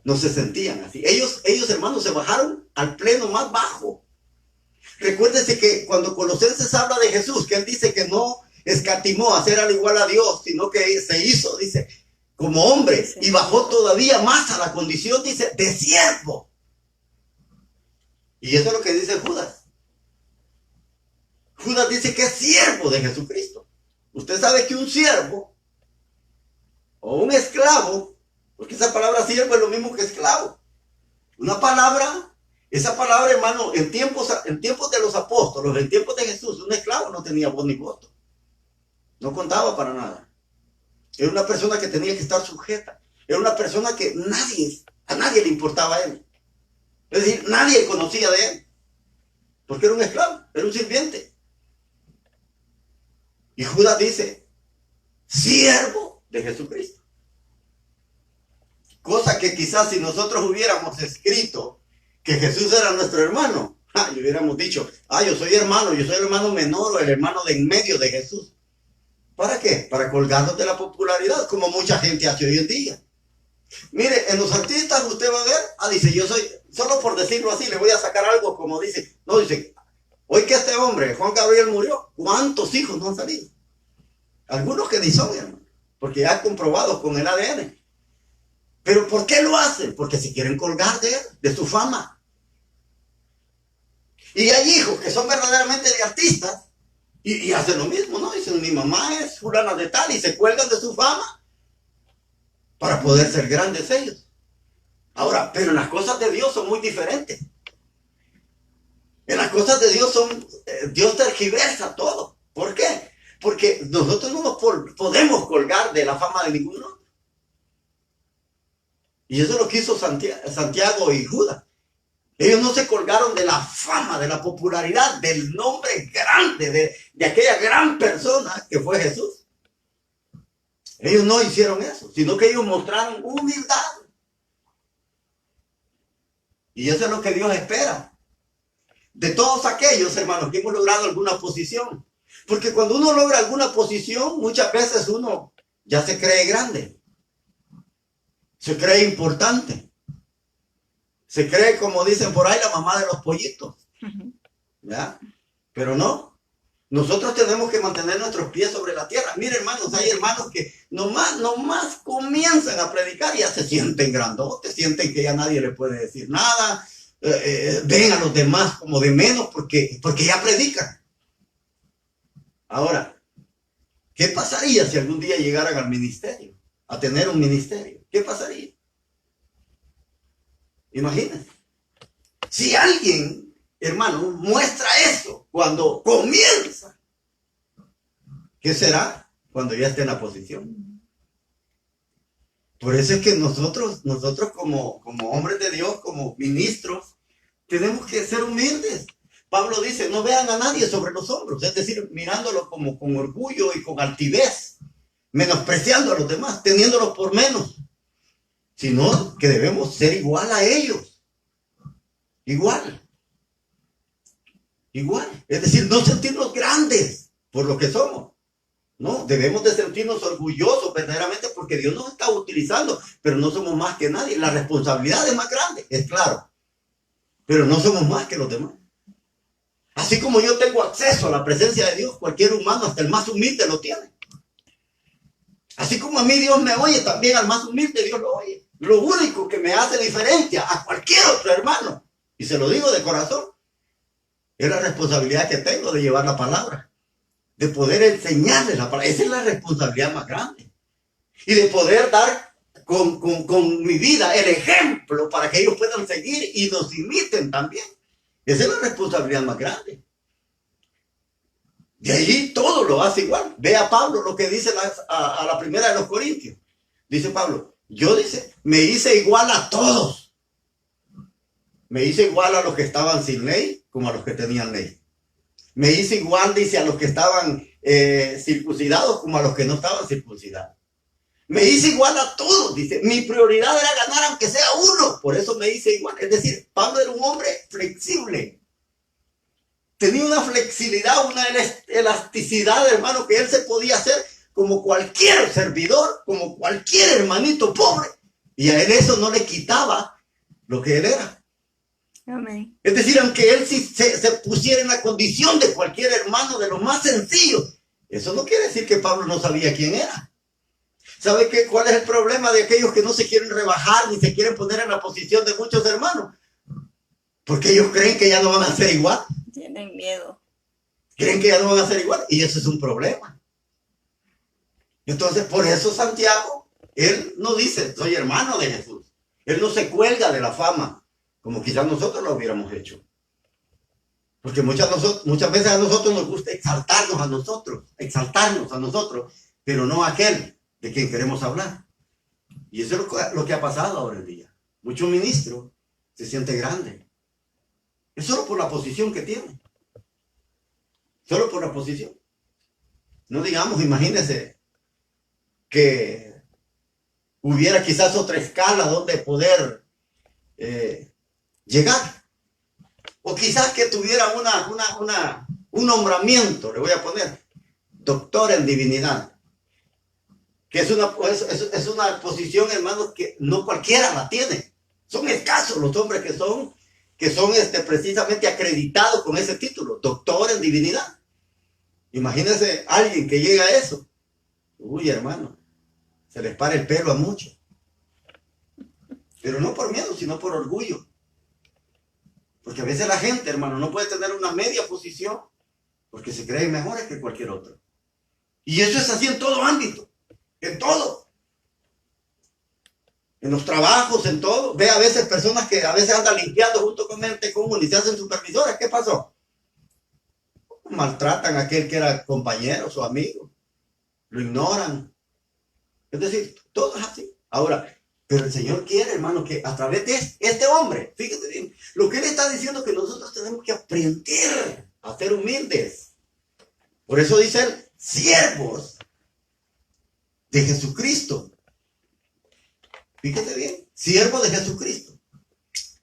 no se sentían así. Ellos, hermanos, se bajaron al pleno más bajo. Recuérdese que cuando Colosenses habla de Jesús, que él dice que no escatimó a ser al igual a Dios, sino que se hizo, dice, como hombre, y bajó todavía más a la condición, dice, de siervo. Y eso es lo que dice Judas. Judas dice que es siervo de Jesucristo. Usted sabe que un siervo o un esclavo, porque esa palabra siervo es lo mismo que esclavo. Esa palabra, hermano, en tiempos de los apóstoles, en tiempos de Jesús, un esclavo no tenía voz ni voto. No contaba para nada. Era una persona que tenía que estar sujeta. Era una persona que a nadie le importaba a él. Es decir, nadie conocía de él. Porque era un esclavo, era un sirviente. Y Judas dice, siervo de Jesucristo. Cosa que quizás si nosotros hubiéramos escrito que Jesús era nuestro hermano, y hubiéramos dicho, yo soy el hermano menor o el hermano de en medio de Jesús. ¿Para qué? Para colgarnos de la popularidad, como mucha gente hace hoy en día. Mire, en los artistas usted va a ver, dice, yo soy, solo por decirlo así, le voy a sacar algo como dice, hoy que este hombre, Juan Gabriel, murió, ¿cuántos hijos no han salido? Algunos que ni son, hermano, porque ya han comprobado con el ADN. ¿Pero por qué lo hacen? Porque se quieren colgar de él, de su fama. Y hay hijos que son verdaderamente de artistas, y hacen lo mismo, ¿no? Dicen, mi mamá es fulana de tal, y se cuelgan de su fama para poder ser grandes ellos. Ahora, pero las cosas de Dios son muy diferentes. En las cosas de Dios Dios tergiversa todo. ¿Por qué? Porque nosotros no nos podemos colgar de la fama de ninguno. Y eso es lo que hizo Santiago y Judas. Ellos no se colgaron de la fama, de la popularidad, del nombre grande, de aquella gran persona que fue Jesús. Ellos no hicieron eso, sino que ellos mostraron humildad. Y eso es lo que Dios espera de todos aquellos, hermanos, que hemos logrado alguna posición. Porque cuando uno logra alguna posición, muchas veces uno ya se cree grande. Se cree importante. Se cree, como dicen por ahí, la mamá de los pollitos. ¿Ya? Pero no. Nosotros tenemos que mantener nuestros pies sobre la tierra. Mire, hermanos, hay hermanos que nomás comienzan a predicar y ya se sienten grandotes, sienten que ya nadie le puede decir nada. Ven a los demás como de menos porque ya predican. Ahora, ¿qué pasaría si algún día llegaran al ministerio? A tener un ministerio. ¿Qué pasaría? Imagínense. Si alguien, hermano, muestra eso cuando comienza, ¿qué será cuando ya esté en la posición? Por eso es que nosotros como hombres de Dios, como ministros, tenemos que ser humildes. Pablo dice, no vean a nadie sobre los hombros, es decir, mirándolo como con orgullo y con altivez, menospreciando a los demás, teniéndolos por menos, sino que debemos ser igual a ellos. Igual. Es decir, no sentirnos grandes por lo que somos. No, debemos de sentirnos orgullosos verdaderamente porque Dios nos está utilizando, pero no somos más que nadie. La responsabilidad es más grande, es claro, pero no somos más que los demás. Así como yo tengo acceso a la presencia de Dios, cualquier humano, hasta el más humilde, lo tiene. Así como a mí Dios me oye, también al más humilde Dios lo oye. Lo único que me hace diferencia a cualquier otro hermano, y se lo digo de corazón, es la responsabilidad que tengo de llevar la palabra, de poder enseñarles la palabra. Esa es la responsabilidad más grande. Y de poder dar con mi vida el ejemplo para que ellos puedan seguir y nos imiten también. Esa es la responsabilidad más grande. De allí todo lo hace igual. Ve a Pablo lo que dice a la primera de los Corintios. Dice Pablo, me hice igual a todos. Me hice igual a los que estaban sin ley como a los que tenían ley. Me hice igual, dice, a los que estaban circuncidados como a los que no estaban circuncidados. Me hice igual a todos, dice. Mi prioridad era ganar aunque sea uno. Por eso me hice igual. Es decir, Pablo era un hombre flexible. Tenía una flexibilidad, una elasticidad, hermano, que él se podía hacer como cualquier servidor, como cualquier hermanito pobre. Y a él eso no le quitaba lo que él era. Amén. Es decir, aunque él sí se pusiera en la condición de cualquier hermano, de los más sencillos, eso no quiere decir que Pablo no sabía quién era. ¿Sabe cuál es el problema de aquellos que no se quieren rebajar ni se quieren poner en la posición de muchos hermanos? Porque ellos creen que ya no van a ser igual. Tienen miedo. Creen que ya no van a ser igual. Y eso es un problema. Entonces, por eso Santiago, él no dice, soy hermano de Jesús. Él no se cuelga de la fama, como quizás nosotros lo hubiéramos hecho. Porque muchas veces a nosotros nos gusta exaltarnos a nosotros, pero no a aquel de quien queremos hablar. Y eso es lo que ha pasado ahora en día. Muchos ministros se sienten grandes. Es solo por la posición que tienen. Solo por la posición. No digamos, imagínense que hubiera quizás otra escala donde poder llegar. O quizás que tuviera un nombramiento, le voy a poner, doctor en divinidad. Que es una posición, hermanos, que no cualquiera la tiene. Son escasos los hombres que son precisamente acreditados con ese título, doctor en divinidad. Imagínense alguien que llega a eso. Uy, hermano, se les para el pelo a muchos. Pero no por miedo, sino por orgullo. Porque a veces la gente, hermano, no puede tener una media posición porque se creen mejores que cualquier otro. Y eso es así en todo ámbito. En todo. en los trabajos, en todo. Ve a veces personas que a veces andan limpiando junto con gente común y se hacen supervisores. ¿Qué pasó? Maltratan a aquel que era compañero, su amigo. Lo ignoran. Es decir, todo es así. Ahora, pero el Señor quiere, hermano, que a través de este hombre, fíjate bien, lo que Él está diciendo es que nosotros tenemos que aprender a ser humildes. Por eso dice Él, siervos de Jesucristo. Fíjate bien, siervos de Jesucristo.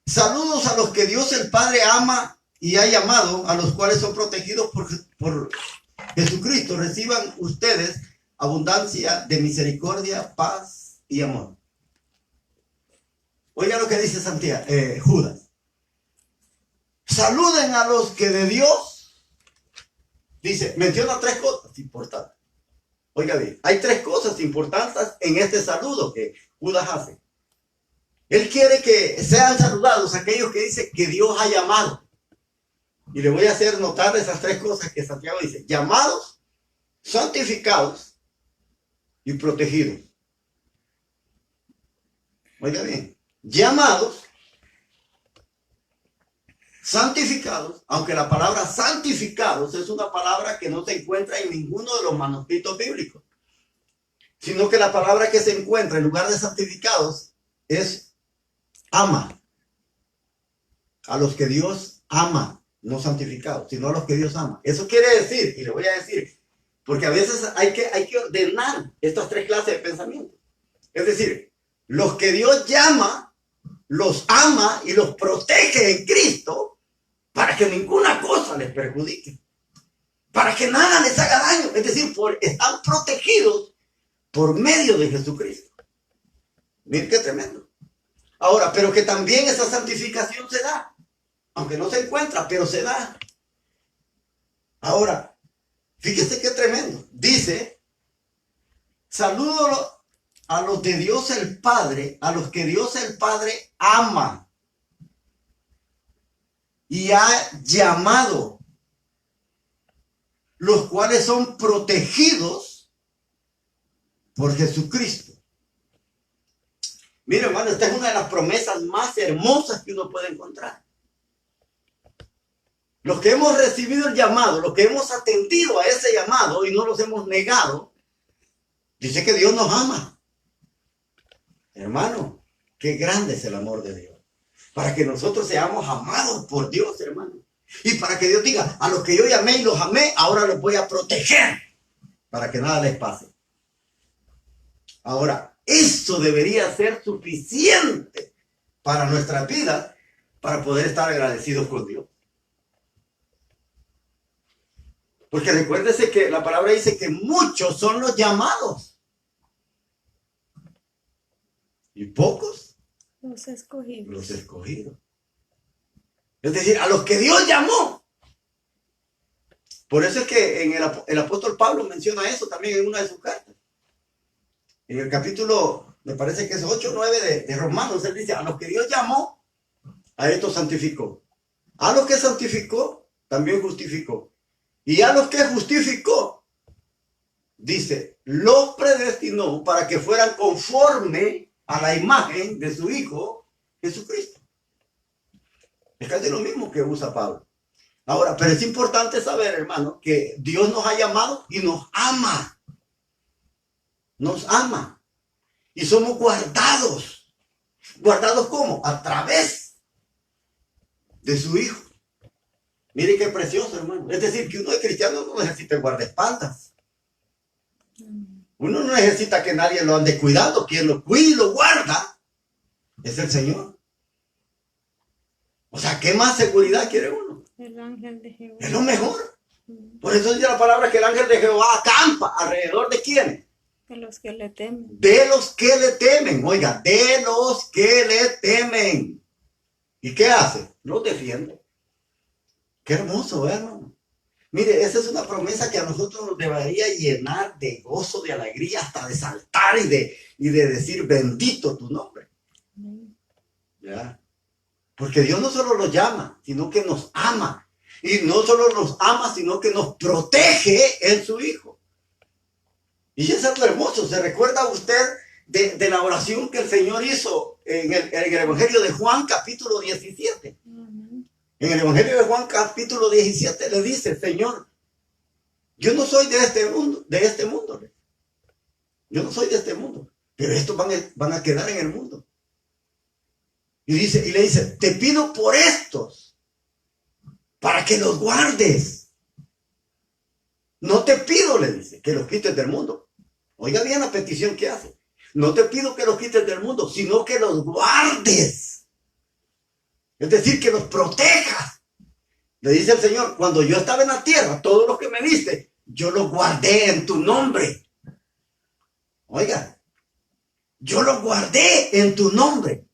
Saludos a los que Dios el Padre ama y ha llamado, a los cuales son protegidos por Jesucristo. Reciban ustedes abundancia de misericordia, paz y amor. Oiga lo que dice Judas. Saluden a los que de Dios, dice, menciona 3 cosas importantes. Oiga bien, hay 3 cosas importantes en este saludo que Judas hace. Él quiere que sean saludados aquellos que dicen que Dios ha llamado. Y le voy a hacer notar esas 3 cosas que Santiago dice. Llamados, santificados y protegidos. Oiga bien. Llamados, santificados, aunque la palabra santificados es una palabra que no se encuentra en ninguno de los manuscritos bíblicos, sino que la palabra que se encuentra en lugar de santificados es ama. A los que Dios ama, no santificados, sino a los que Dios ama. Eso quiere decir, y le voy a decir, porque a veces hay que ordenar estas 3 clases de pensamiento. Es decir, los que Dios llama, los ama y los protege en Cristo para que ninguna cosa les perjudique, para que nada les haga daño. Es decir, están protegidos por medio de Jesucristo. Miren qué tremendo. Ahora, pero que también esa santificación se da, aunque no se encuentra, pero se da. Ahora, fíjese qué tremendo. Dice, saludo a los de Dios el Padre, a los que Dios el Padre ama y ha llamado, los cuales son protegidos por Jesucristo. Mira, hermano, esta es una de las promesas más hermosas que uno puede encontrar. Los que hemos recibido el llamado, los que hemos atendido a ese llamado y no los hemos negado, dice que Dios nos ama. Hermano, qué grande es el amor de Dios. Para que nosotros seamos amados por Dios, hermano. Y para que Dios diga, a los que yo llamé y los amé, ahora los voy a proteger para que nada les pase. Ahora, eso debería ser suficiente para nuestra vida, para poder estar agradecidos con Dios. Porque recuérdese que la palabra dice que muchos son los llamados. Y pocos los escogidos. Los escogidos. Es decir, a los que Dios llamó. Por eso es que el apóstol Pablo menciona eso también en una de sus cartas. En el capítulo, me parece que es 8 o 9 de Romanos, él dice, a los que Dios llamó, a estos santificó. A los que santificó, también justificó. Y a los que justificó, dice, los predestinó para que fueran conforme a la imagen de su Hijo Jesucristo. Es casi lo mismo que usa Pablo. Ahora, pero es importante saber, hermano, que Dios nos ha llamado y nos ama. Nos ama. Y somos guardados. ¿Guardados cómo? A través de su Hijo. Mire qué precioso, hermano. Es decir, que uno de cristiano no necesita el guardaespaldas. Uno no necesita que nadie lo ande cuidando. Quien lo cuida y lo guarda es el Señor. O sea, ¿qué más seguridad quiere uno? El ángel de Jehová. Es lo mejor. Por eso dice la palabra que el ángel de Jehová acampa alrededor de ¿quiénes? De los que le temen. De los que le temen. Oiga, de los que le temen. ¿Y qué hace? Los defiende. Qué hermoso, hermano. Mire, esa es una promesa que a nosotros nos debería llenar de gozo, de alegría, hasta de saltar y de decir bendito tu nombre. ¿Ya? Porque Dios no solo los llama, sino que nos ama. Y no solo nos ama, sino que nos protege en su Hijo. Y eso es lo hermoso. ¿Se recuerda usted de la oración que el Señor hizo en el Evangelio de Juan, capítulo 17. Amén. En el Evangelio de Juan, capítulo 17, le dice, Señor, yo no soy de este mundo. Yo no soy de este mundo, pero estos van a quedar en el mundo. Y le dice, te pido por estos, para que los guardes. No te pido, le dice, que los quites del mundo. Oiga bien la petición que hace. No te pido que los quites del mundo, sino que los guardes. Es decir, que los protejas. Le dice el Señor, cuando yo estaba en la tierra, todo lo que me diste, yo lo guardé en tu nombre. Oiga, yo lo guardé en tu nombre.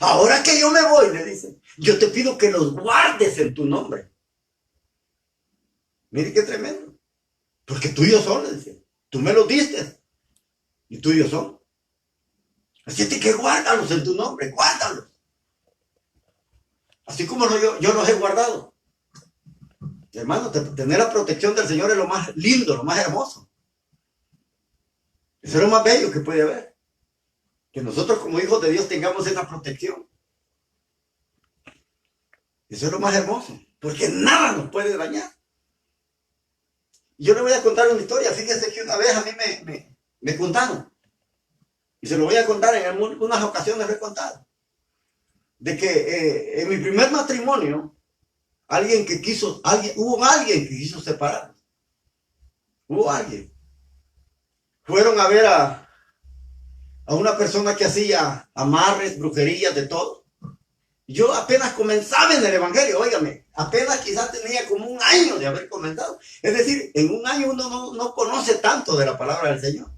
Ahora que yo me voy, le dice, yo te pido que los guardes en tu nombre. Mire qué tremendo. Porque tuyos son, le dice. Tú me los diste. Y tuyos son. Así que guárdalos en tu nombre, guárdalos. Así como yo los he guardado. Hermano, tener la protección del Señor es lo más lindo, lo más hermoso. Eso es lo más bello que puede haber. Que nosotros como hijos de Dios tengamos esa protección. Eso es lo más hermoso. Porque nada nos puede dañar. Yo le voy a contar una historia. Fíjense que una vez a mí me contaron. Y se lo voy a contar en algunas ocasiones, lo he contado. De que en mi primer matrimonio, hubo alguien que quiso separarnos. Hubo alguien. Fueron a ver a una persona que hacía amarres, brujerías, de todo. Yo apenas comenzaba en el Evangelio, óigame, apenas quizás tenía como un año de haber comenzado. Es decir, en un año uno no conoce tanto de la palabra del Señor.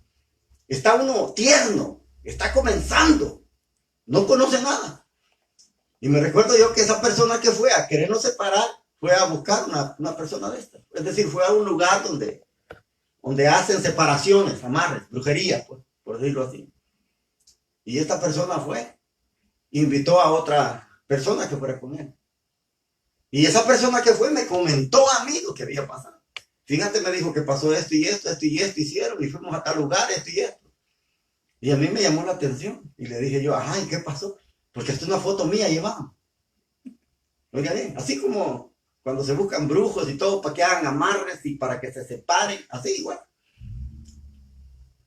Está uno tierno, está comenzando, no conoce nada. Y me recuerdo yo que esa persona que fue a querernos separar, fue a buscar una persona de estas. Es decir, fue a un lugar donde hacen separaciones, amarres, brujerías, pues, por decirlo así. Y esta persona fue, invitó a otra persona que fuera con él. Y esa persona que fue me comentó a mí lo que había pasado. Fíjate, me dijo que pasó esto y esto hicieron, y fuimos a tal lugar, esto y esto. Y a mí me llamó la atención. Y le dije yo, ajá, ¿y qué pasó? Porque esta es una foto mía llevada. Oiga bien, así como cuando se buscan brujos y todo para que hagan amarres y para que se separen, así igual.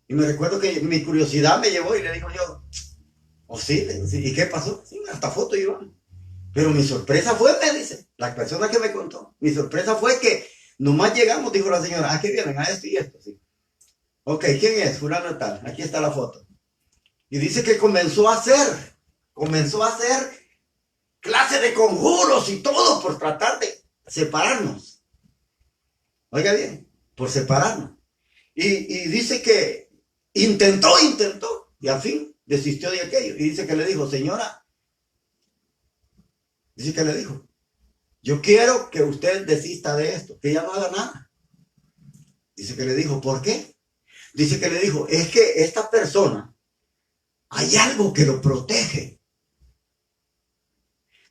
Y me recuerdo que mi curiosidad me llevó y le digo yo, oh sí, ¿y qué pasó? Sí, hasta foto llevamos. Pero mi sorpresa fue, me dice, la persona que me contó, mi sorpresa fue que nomás llegamos, dijo la señora, ¿a qué vienen? A esto y esto, sí. Ok, ¿quién es? Fulano tal, aquí está la foto. Y dice que comenzó a hacer clase de conjuros y todo por tratar de separarnos. Oiga bien, por separarnos. Y dice que intentó, y al fin desistió de aquello. Y dice que le dijo, señora, yo quiero que usted desista de esto, que ya no haga nada. Dice que le dijo, ¿por qué? Dice que le dijo, es que esta persona, hay algo que lo protege.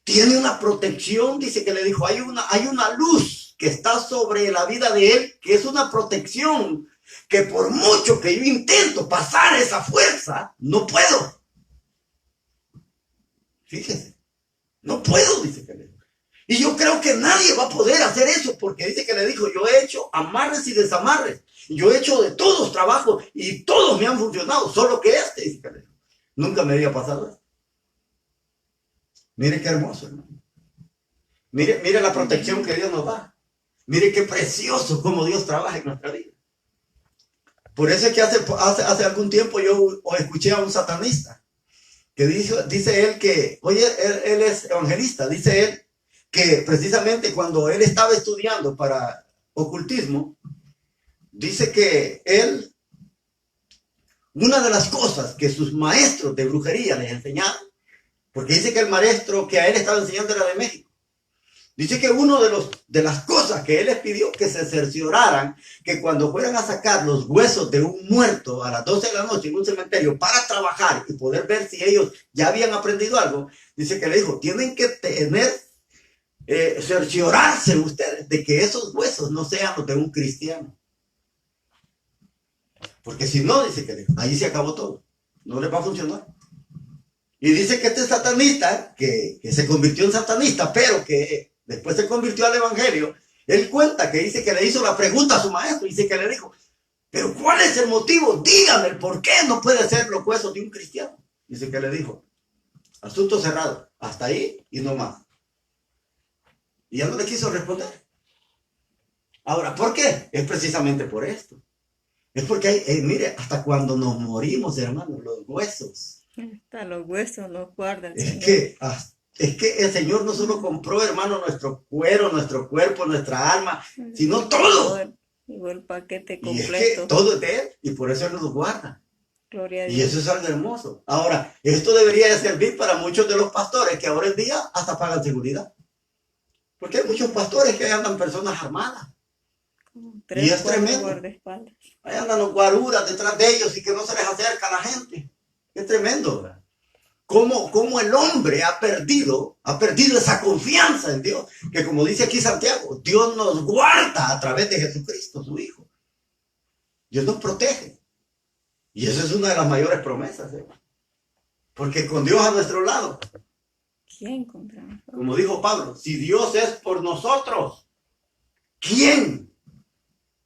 Tiene una protección, dice que le dijo, hay una luz que está sobre la vida de él, que es una protección, que por mucho que yo intento pasar esa fuerza, no puedo. Fíjese, no puedo, dice que le dijo. Y yo creo que nadie va a poder hacer eso, porque dice que le dijo, yo he hecho amarres y desamarres, yo he hecho de todos trabajos y todos me han funcionado, solo que dice que le dijo, nunca me había pasado esto. Mire qué hermoso, hermano. Mire la protección que Dios nos da. Mire qué precioso cómo Dios trabaja en nuestra vida. Por eso es que hace algún tiempo yo escuché a un satanista que dice él que, oye, él es evangelista, dice él que precisamente cuando él estaba estudiando para ocultismo, dice que él, una de las cosas que sus maestros de brujería les enseñaron, porque dice que el maestro que a él estaba enseñando era de México. Dice que una de las cosas que él les pidió que se cercioraran, que cuando fueran a sacar los huesos de un muerto a las 12 de la noche en un cementerio para trabajar y poder ver si ellos ya habían aprendido algo, dice que le dijo, tienen que cerciorarse ustedes de que esos huesos no sean los de un cristiano. Porque si no, dice que ahí se acabó todo. no les va a funcionar. Y dice que este satanista, que se convirtió en satanista, pero que después se convirtió al evangelio, él cuenta que dice que le hizo la pregunta a su maestro, dice que le dijo, pero ¿cuál es el motivo? Dígame el por qué no puede ser los huesos de un cristiano. Dice que le dijo, asunto cerrado, hasta ahí y no más. Y ya no le quiso responder. Ahora, ¿por qué? Es precisamente por esto. Es porque hay, mire, hasta cuando nos morimos, hermanos, los huesos. Hasta los huesos nos guardan, Es Señor. que el Señor no solo compró, hermano, nuestro cuero, nuestro cuerpo, nuestra alma, sino todo. Igual el paquete Y es que completo. todo es de Él, y por eso Él nos guarda. Gloria a Y Dios. eso es algo hermoso. Ahora, esto debería de servir para muchos de los pastores que ahora en día hasta pagan seguridad. Porque hay muchos pastores que andan personas armadas. Como Y es 3, 4 tremendo. guardaespaldas. Ahí andan los guaruras detrás de ellos y que no se les acerca a la gente. Es tremendo, ¿verdad? Cómo el hombre ha perdido esa confianza en Dios. Que como dice aquí Santiago, Dios nos guarda a través de Jesucristo, su Hijo. Dios nos protege. Y esa es una de las mayores promesas, ¿eh? Porque con Dios a nuestro lado, ¿Quién contra nosotros? como dijo Pablo, si Dios es por nosotros, ¿quién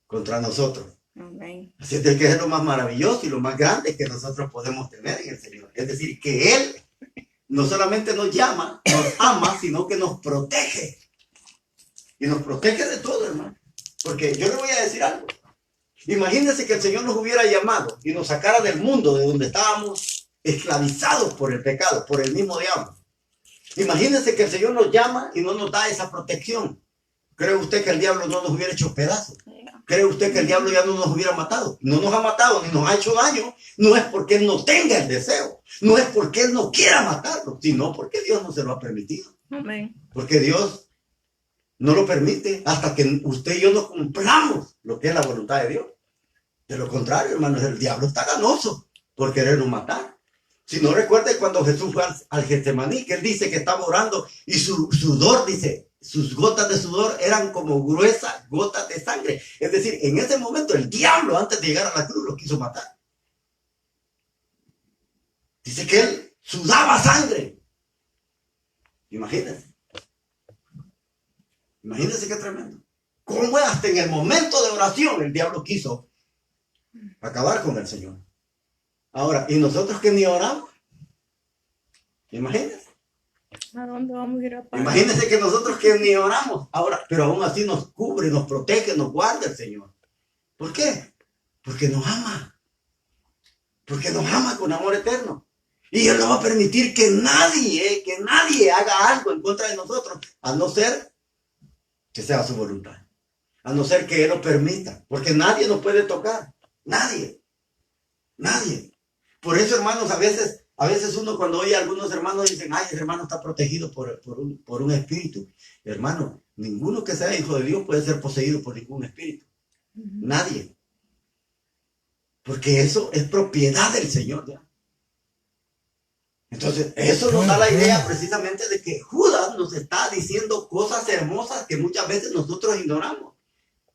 contra nosotros? Amén. Así es que es lo más maravilloso y lo más grande que nosotros podemos tener en el Señor. Es decir, que Él no solamente nos llama, nos ama, sino que nos protege. Y nos protege de todo, hermano. Porque yo le voy a decir algo. Imagínense que el Señor nos hubiera llamado y nos sacara del mundo de donde estábamos esclavizados por el pecado, por el mismo diablo. Imagínense que el Señor nos llama y no nos da esa protección. ¿Cree usted que el diablo no nos hubiera hecho pedazos? ¿Cree usted que el diablo ya no nos hubiera matado? No nos ha matado ni nos ha hecho daño. No es porque Él no tenga el deseo. No es porque Él no quiera matarlo, sino porque Dios no se lo ha permitido. Amén. Porque Dios no lo permite hasta que usted y yo no cumplamos lo que es la voluntad de Dios. De lo contrario, hermanos, el diablo está ganoso por querernos matar. Si no recuerde cuando Jesús fue al Getsemaní, que Él dice que estaba orando y su sudor, dice, sus gotas de sudor eran como gruesas gotas de sangre. Es decir, en ese momento el diablo, antes de llegar a la cruz, lo quiso matar. Dice que Él sudaba sangre. Imagínense. Imagínense qué tremendo. ¿Cómo hasta en el momento de oración el diablo quiso acabar con el Señor? Ahora, ¿y nosotros que ni oramos? Imagínense. ¿A dónde vamos a ir a parar? Imagínense que nosotros que ni oramos. Ahora, pero aún así nos cubre, nos protege, nos guarda el Señor. ¿Por qué? Porque nos ama. Porque nos ama con amor eterno. Y Él no va a permitir que nadie haga algo en contra de nosotros, a no ser que sea su voluntad. A no ser que Él lo permita. Porque nadie nos puede tocar. Nadie. Nadie. Por eso, hermanos, a veces uno cuando oye a algunos hermanos dicen, ay, ese hermano está protegido por un espíritu. Hermano, ninguno que sea hijo de Dios puede ser poseído por ningún espíritu. Nadie. Porque eso es propiedad del Señor, ¿ya? Entonces, eso nos da la idea precisamente de que Judas nos está diciendo cosas hermosas que muchas veces nosotros ignoramos.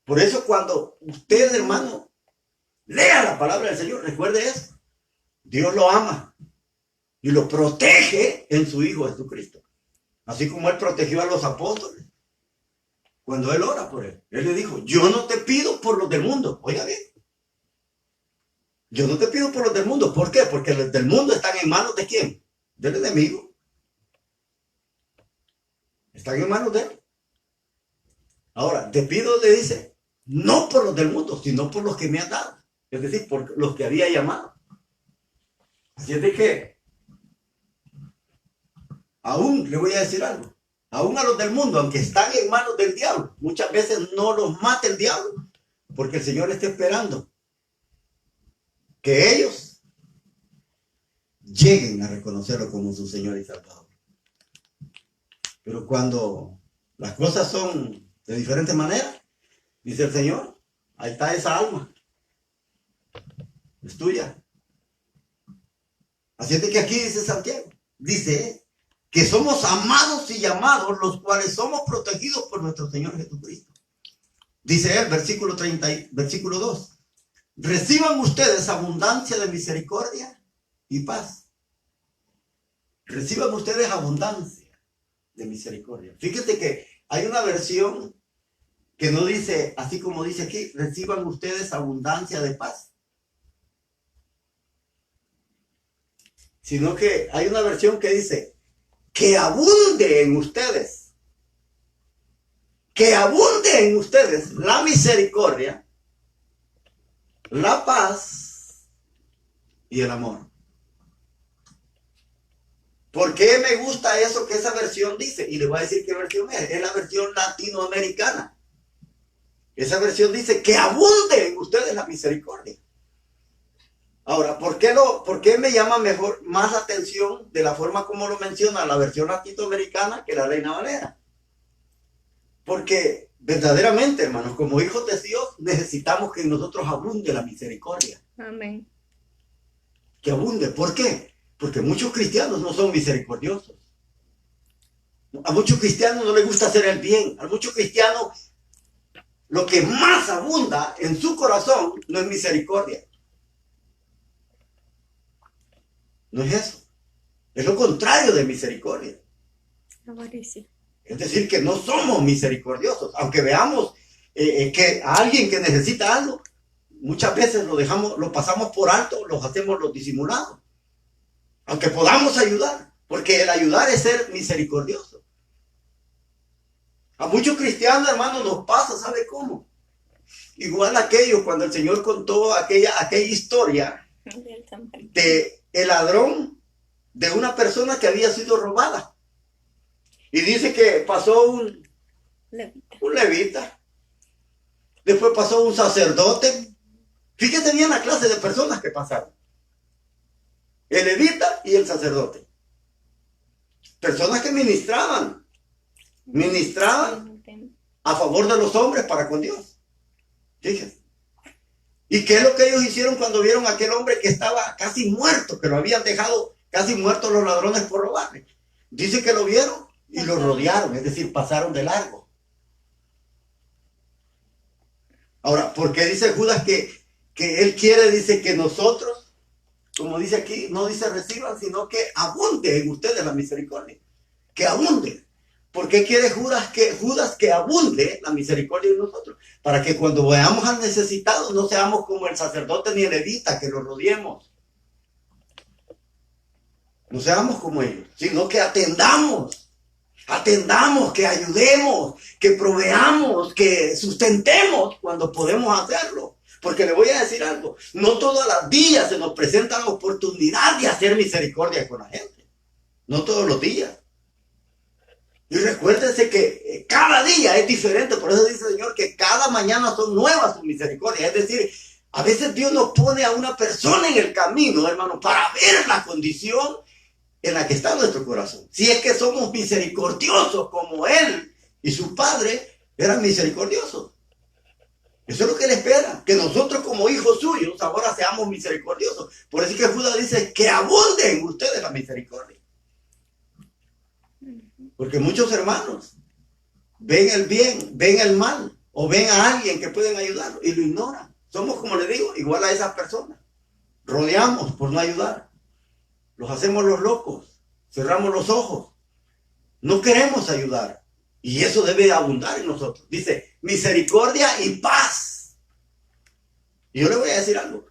Por eso cuando usted, hermano, lea la palabra del Señor, recuerde eso. Dios lo ama y lo protege en su Hijo Jesucristo. Así como Él protegió a los apóstoles. Cuando Él ora por Él, Él le dijo, yo no te pido por los del mundo. Oiga bien. Yo no te pido por los del mundo. ¿Por qué? Porque los del mundo están en manos de ¿quién? Del enemigo. Están en manos de Él. Ahora, te pido, le dice, no por los del mundo, sino por los que me han dado. Es decir, por los que había llamado. Así es de que, aún le voy a decir algo, aún a los del mundo, aunque están en manos del diablo, muchas veces no los mata el diablo, porque el Señor está esperando que ellos lleguen a reconocerlo como su Señor y Salvador. Pero cuando las cosas son de diferentes maneras, dice el Señor, ahí está esa alma, es tuya. Así es de que aquí dice Santiago, dice que somos amados y llamados, los cuales somos protegidos por nuestro Señor Jesucristo. Dice él, versículo 30, versículo 2, reciban ustedes abundancia de misericordia y paz. Reciban ustedes abundancia de misericordia. Fíjate que hay una versión que no dice, así como dice aquí, reciban ustedes abundancia de paz. Sino que hay una versión que dice, que abunde en ustedes. Que abunde en ustedes la misericordia, la paz y el amor. ¿Por qué me gusta eso que esa versión dice? Y le voy a decir qué versión es. Es la versión latinoamericana. Esa versión dice que abunde en ustedes la misericordia. Ahora, ¿por qué me llama más la atención de la forma como lo menciona la versión latinoamericana que la Reina Valera? Porque verdaderamente, hermanos, como hijos de Dios, necesitamos que en nosotros abunde la misericordia. Amén. Que abunde. ¿Por qué? Porque muchos cristianos no son misericordiosos. A muchos cristianos no les gusta hacer el bien. A muchos cristianos lo que más abunda en su corazón no es misericordia. No es eso. Es lo contrario de misericordia. Avaricia. Es decir, que no somos misericordiosos. Aunque veamos que a alguien que necesita algo, muchas veces lo pasamos por alto, los hacemos los disimulados. Aunque podamos ayudar, porque el ayudar es ser misericordioso. A muchos cristianos, hermanos, nos pasa, ¿sabe cómo? Igual aquello, cuando el Señor contó aquella historia de el ladrón de una persona que había sido robada. Y dice que pasó un levita. Después pasó un sacerdote. Fíjate bien la clase de personas que pasaron. El levita y el sacerdote. Personas que ministraban a favor de los hombres para con Dios. Fíjense. ¿Y qué es lo que ellos hicieron cuando vieron a aquel hombre que estaba casi muerto, que lo habían dejado casi muerto los ladrones por robarle? Dice que lo vieron y lo rodearon, es decir, pasaron de largo. Ahora, ¿por qué dice Judas que él quiere, dice que nosotros, como dice aquí, no dice reciban, sino que abunde en ustedes la misericordia? Que abunde. ¿Por qué quiere Judas que abunde la misericordia en nosotros? Para que cuando veamos al necesitado no seamos como el sacerdote ni el levita, que lo rodeemos. No seamos como ellos, sino que atendamos, que ayudemos, que proveamos, que sustentemos cuando podemos hacerlo. Porque le voy a decir algo, no todos los días se nos presenta la oportunidad de hacer misericordia con la gente. No todos los días. Y recuérdense que cada día es diferente, por eso dice el Señor que cada mañana son nuevas sus misericordias. Es decir, a veces Dios nos pone a una persona en el camino, hermano, para ver la condición en la que está nuestro corazón. Si es que somos misericordiosos como Él y su Padre eran misericordiosos. Eso es lo que Él espera, que nosotros como hijos suyos ahora seamos misericordiosos. Por eso es que Judas dice que abunde en ustedes la misericordia. Porque muchos hermanos ven el bien, ven el mal, o ven a alguien que pueden ayudarlo y lo ignoran. Somos, como les digo, igual a esas personas. Rodeamos por no ayudar. Los hacemos los locos. Cerramos los ojos. No queremos ayudar. Y eso debe abundar en nosotros. Dice, misericordia y paz. Y yo le voy a decir algo.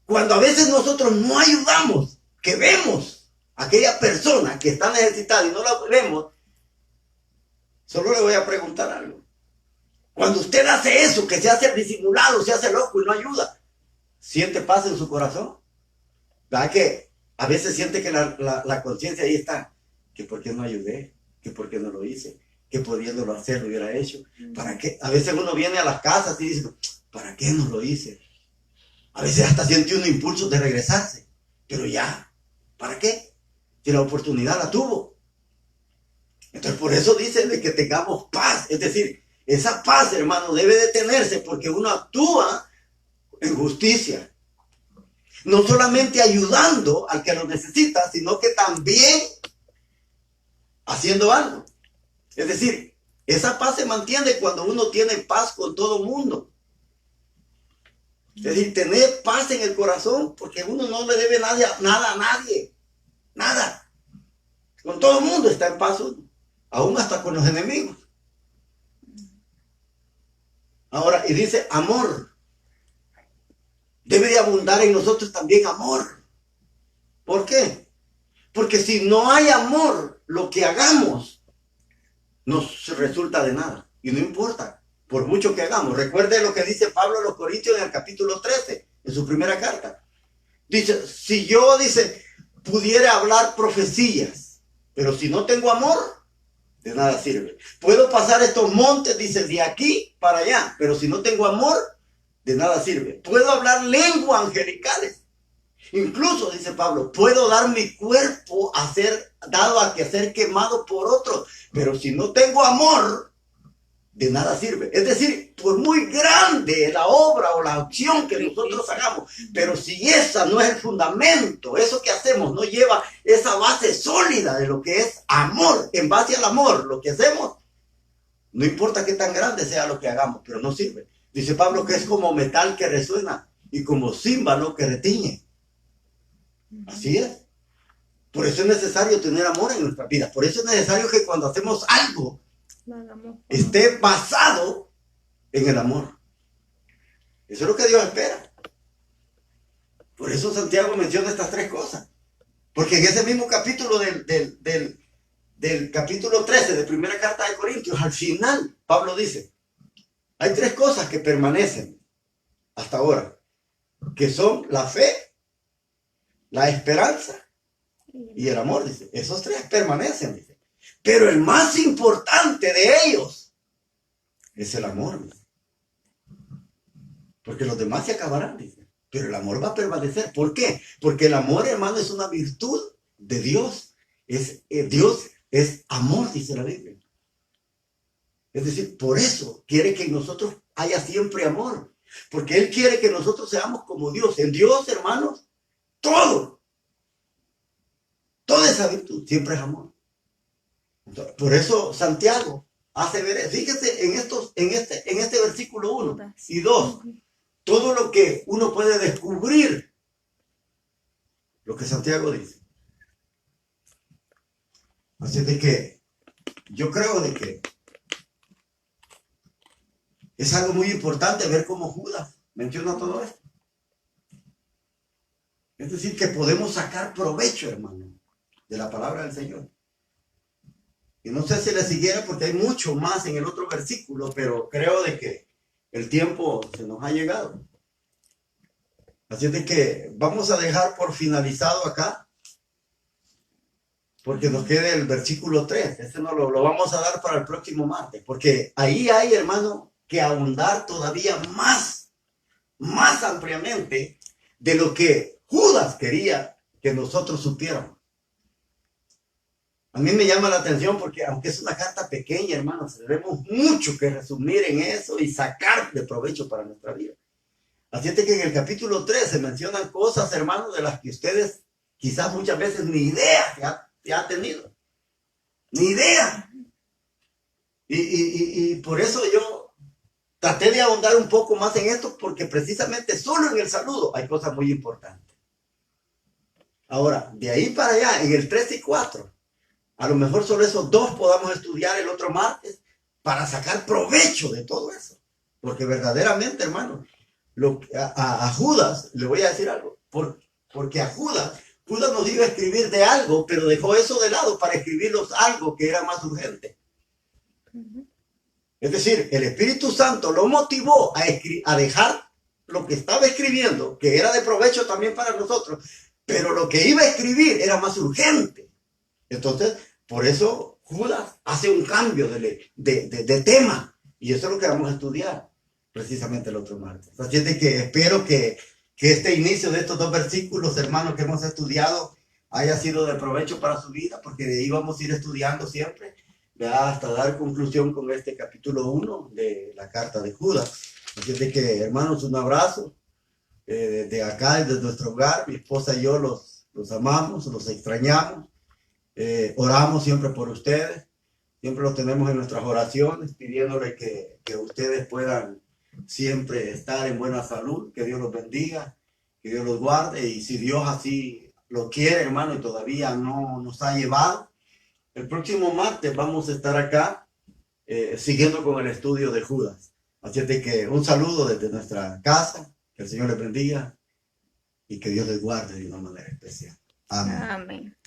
Cuando a veces nosotros no ayudamos, que vemos a aquella persona que está necesitada y no la vemos, solo le voy a preguntar algo. Cuando usted hace eso, que se hace disimulado, se hace loco y no ayuda, ¿siente paz en su corazón? ¿Verdad que a veces siente que la conciencia ahí está? Que por qué no ayudé, que por qué no lo hice, que pudiéndolo hacer lo hubiera hecho. ¿Para qué? A veces uno viene a las casas y dice, ¿para qué no lo hice? A veces hasta siente un impulso de regresarse, pero ya, ¿para qué? Si la oportunidad la tuvo. Entonces por eso dice de que tengamos paz, es decir, esa paz, hermano, debe de tenerse porque uno actúa en justicia. No solamente ayudando al que lo necesita, sino que también haciendo algo. Es decir, esa paz se mantiene cuando uno tiene paz con todo el mundo. Es decir, tener paz en el corazón, porque uno no le debe nada a nadie. Nada. Con todo el mundo está en paz uno. Aún hasta con los enemigos. Ahora, y dice amor. Debe de abundar en nosotros también amor. ¿Por qué? Porque si no hay amor, lo que hagamos nos resulta de nada. Y no importa, por mucho que hagamos. Recuerde lo que dice Pablo a los Corintios en el capítulo 13, en su primera carta. Dice, si yo, pudiera hablar profecías, pero si no tengo amor, de nada sirve. Puedo pasar estos montes, dice, de aquí para allá, pero si no tengo amor, de nada sirve. Puedo hablar lenguas angelicales. Incluso, dice Pablo, puedo dar mi cuerpo a ser quemado por otros, pero si no tengo amor, de nada sirve. Es decir, por muy grande la obra o la acción que nosotros hagamos, pero si esa no es el fundamento, eso que hacemos no lleva esa base sólida de lo que es amor, en base al amor, lo que hacemos, no importa qué tan grande sea lo que hagamos, pero no sirve. Dice Pablo que es como metal que resuena y como címbalo que retiñe. Así es. Por eso es necesario tener amor en nuestra vida. Por eso es necesario que cuando hacemos algo esté basado en el amor. Eso es lo que Dios espera. Por eso Santiago menciona estas tres cosas. Porque en ese mismo capítulo del capítulo 13 de primera carta de Corintios, al final, Pablo dice, hay tres cosas que permanecen hasta ahora, que son la fe, la esperanza y el amor, dice. Esos tres permanecen, dice. Pero el más importante de ellos es el amor, dice. Porque los demás se acabarán, dice. Pero el amor va a permanecer. ¿Por qué? Porque el amor, hermano, es una virtud de Dios. Dios es amor, dice la Biblia. Es decir, por eso quiere que en nosotros haya siempre amor. Porque Él quiere que nosotros seamos como Dios. En Dios, hermanos, toda esa virtud siempre es amor. Entonces, por eso Santiago hace ver, fíjese en este versículo 1 y 2, todo lo que uno puede descubrir, lo que Santiago dice. Así de que yo creo de que es algo muy importante ver cómo Judas menciona todo esto. Es decir, que podemos sacar provecho, hermano, de la palabra del Señor. Y no sé si le siguiera porque hay mucho más en el otro versículo, pero creo de que el tiempo se nos ha llegado. Así es de que vamos a dejar por finalizado acá, porque nos queda el versículo 3. Ese no lo vamos a dar para el próximo martes, porque ahí hay, hermano, que ahondar todavía más ampliamente de lo que Judas quería que nosotros supiéramos. A mí me llama la atención porque aunque es una carta pequeña, hermanos, tenemos mucho que resumir en eso y sacar de provecho para nuestra vida. Así es que en el capítulo 3 se mencionan cosas, hermanos, de las que ustedes quizás muchas veces ni idea se ha tenido. Ni idea. Y por eso yo traté de ahondar un poco más en esto, porque precisamente solo en el saludo hay cosas muy importantes. Ahora, de ahí para allá, en el 3 y 4, a lo mejor solo esos dos podamos estudiar el otro martes para sacar provecho de todo eso. Porque verdaderamente, hermano, a Judas, le voy a decir algo, porque a Judas nos iba a escribir de algo, pero dejó eso de lado para escribirnos algo que era más urgente. Es decir, el Espíritu Santo lo motivó a dejar lo que estaba escribiendo, que era de provecho también para nosotros, pero lo que iba a escribir era más urgente. Entonces, por eso Judas hace un cambio de tema, y eso es lo que vamos a estudiar precisamente el otro martes. Así es de que espero que este inicio de estos dos versículos, hermanos, que hemos estudiado, haya sido de provecho para su vida, porque de ahí vamos a ir estudiando siempre, hasta dar conclusión con este capítulo 1 de la carta de Judas. Así es de que, hermanos, un abrazo desde acá, desde nuestro hogar. Mi esposa y yo los amamos, los extrañamos. Oramos siempre por ustedes, siempre los tenemos en nuestras oraciones, pidiéndole que ustedes puedan siempre estar en buena salud, que Dios los bendiga, que Dios los guarde, y si Dios así lo quiere, hermano, y todavía no nos ha llevado, el próximo martes vamos a estar acá siguiendo con el estudio de Judas. Así es de que un saludo desde nuestra casa, que el Señor les bendiga y que Dios les guarde de una manera especial. Amén. Amén.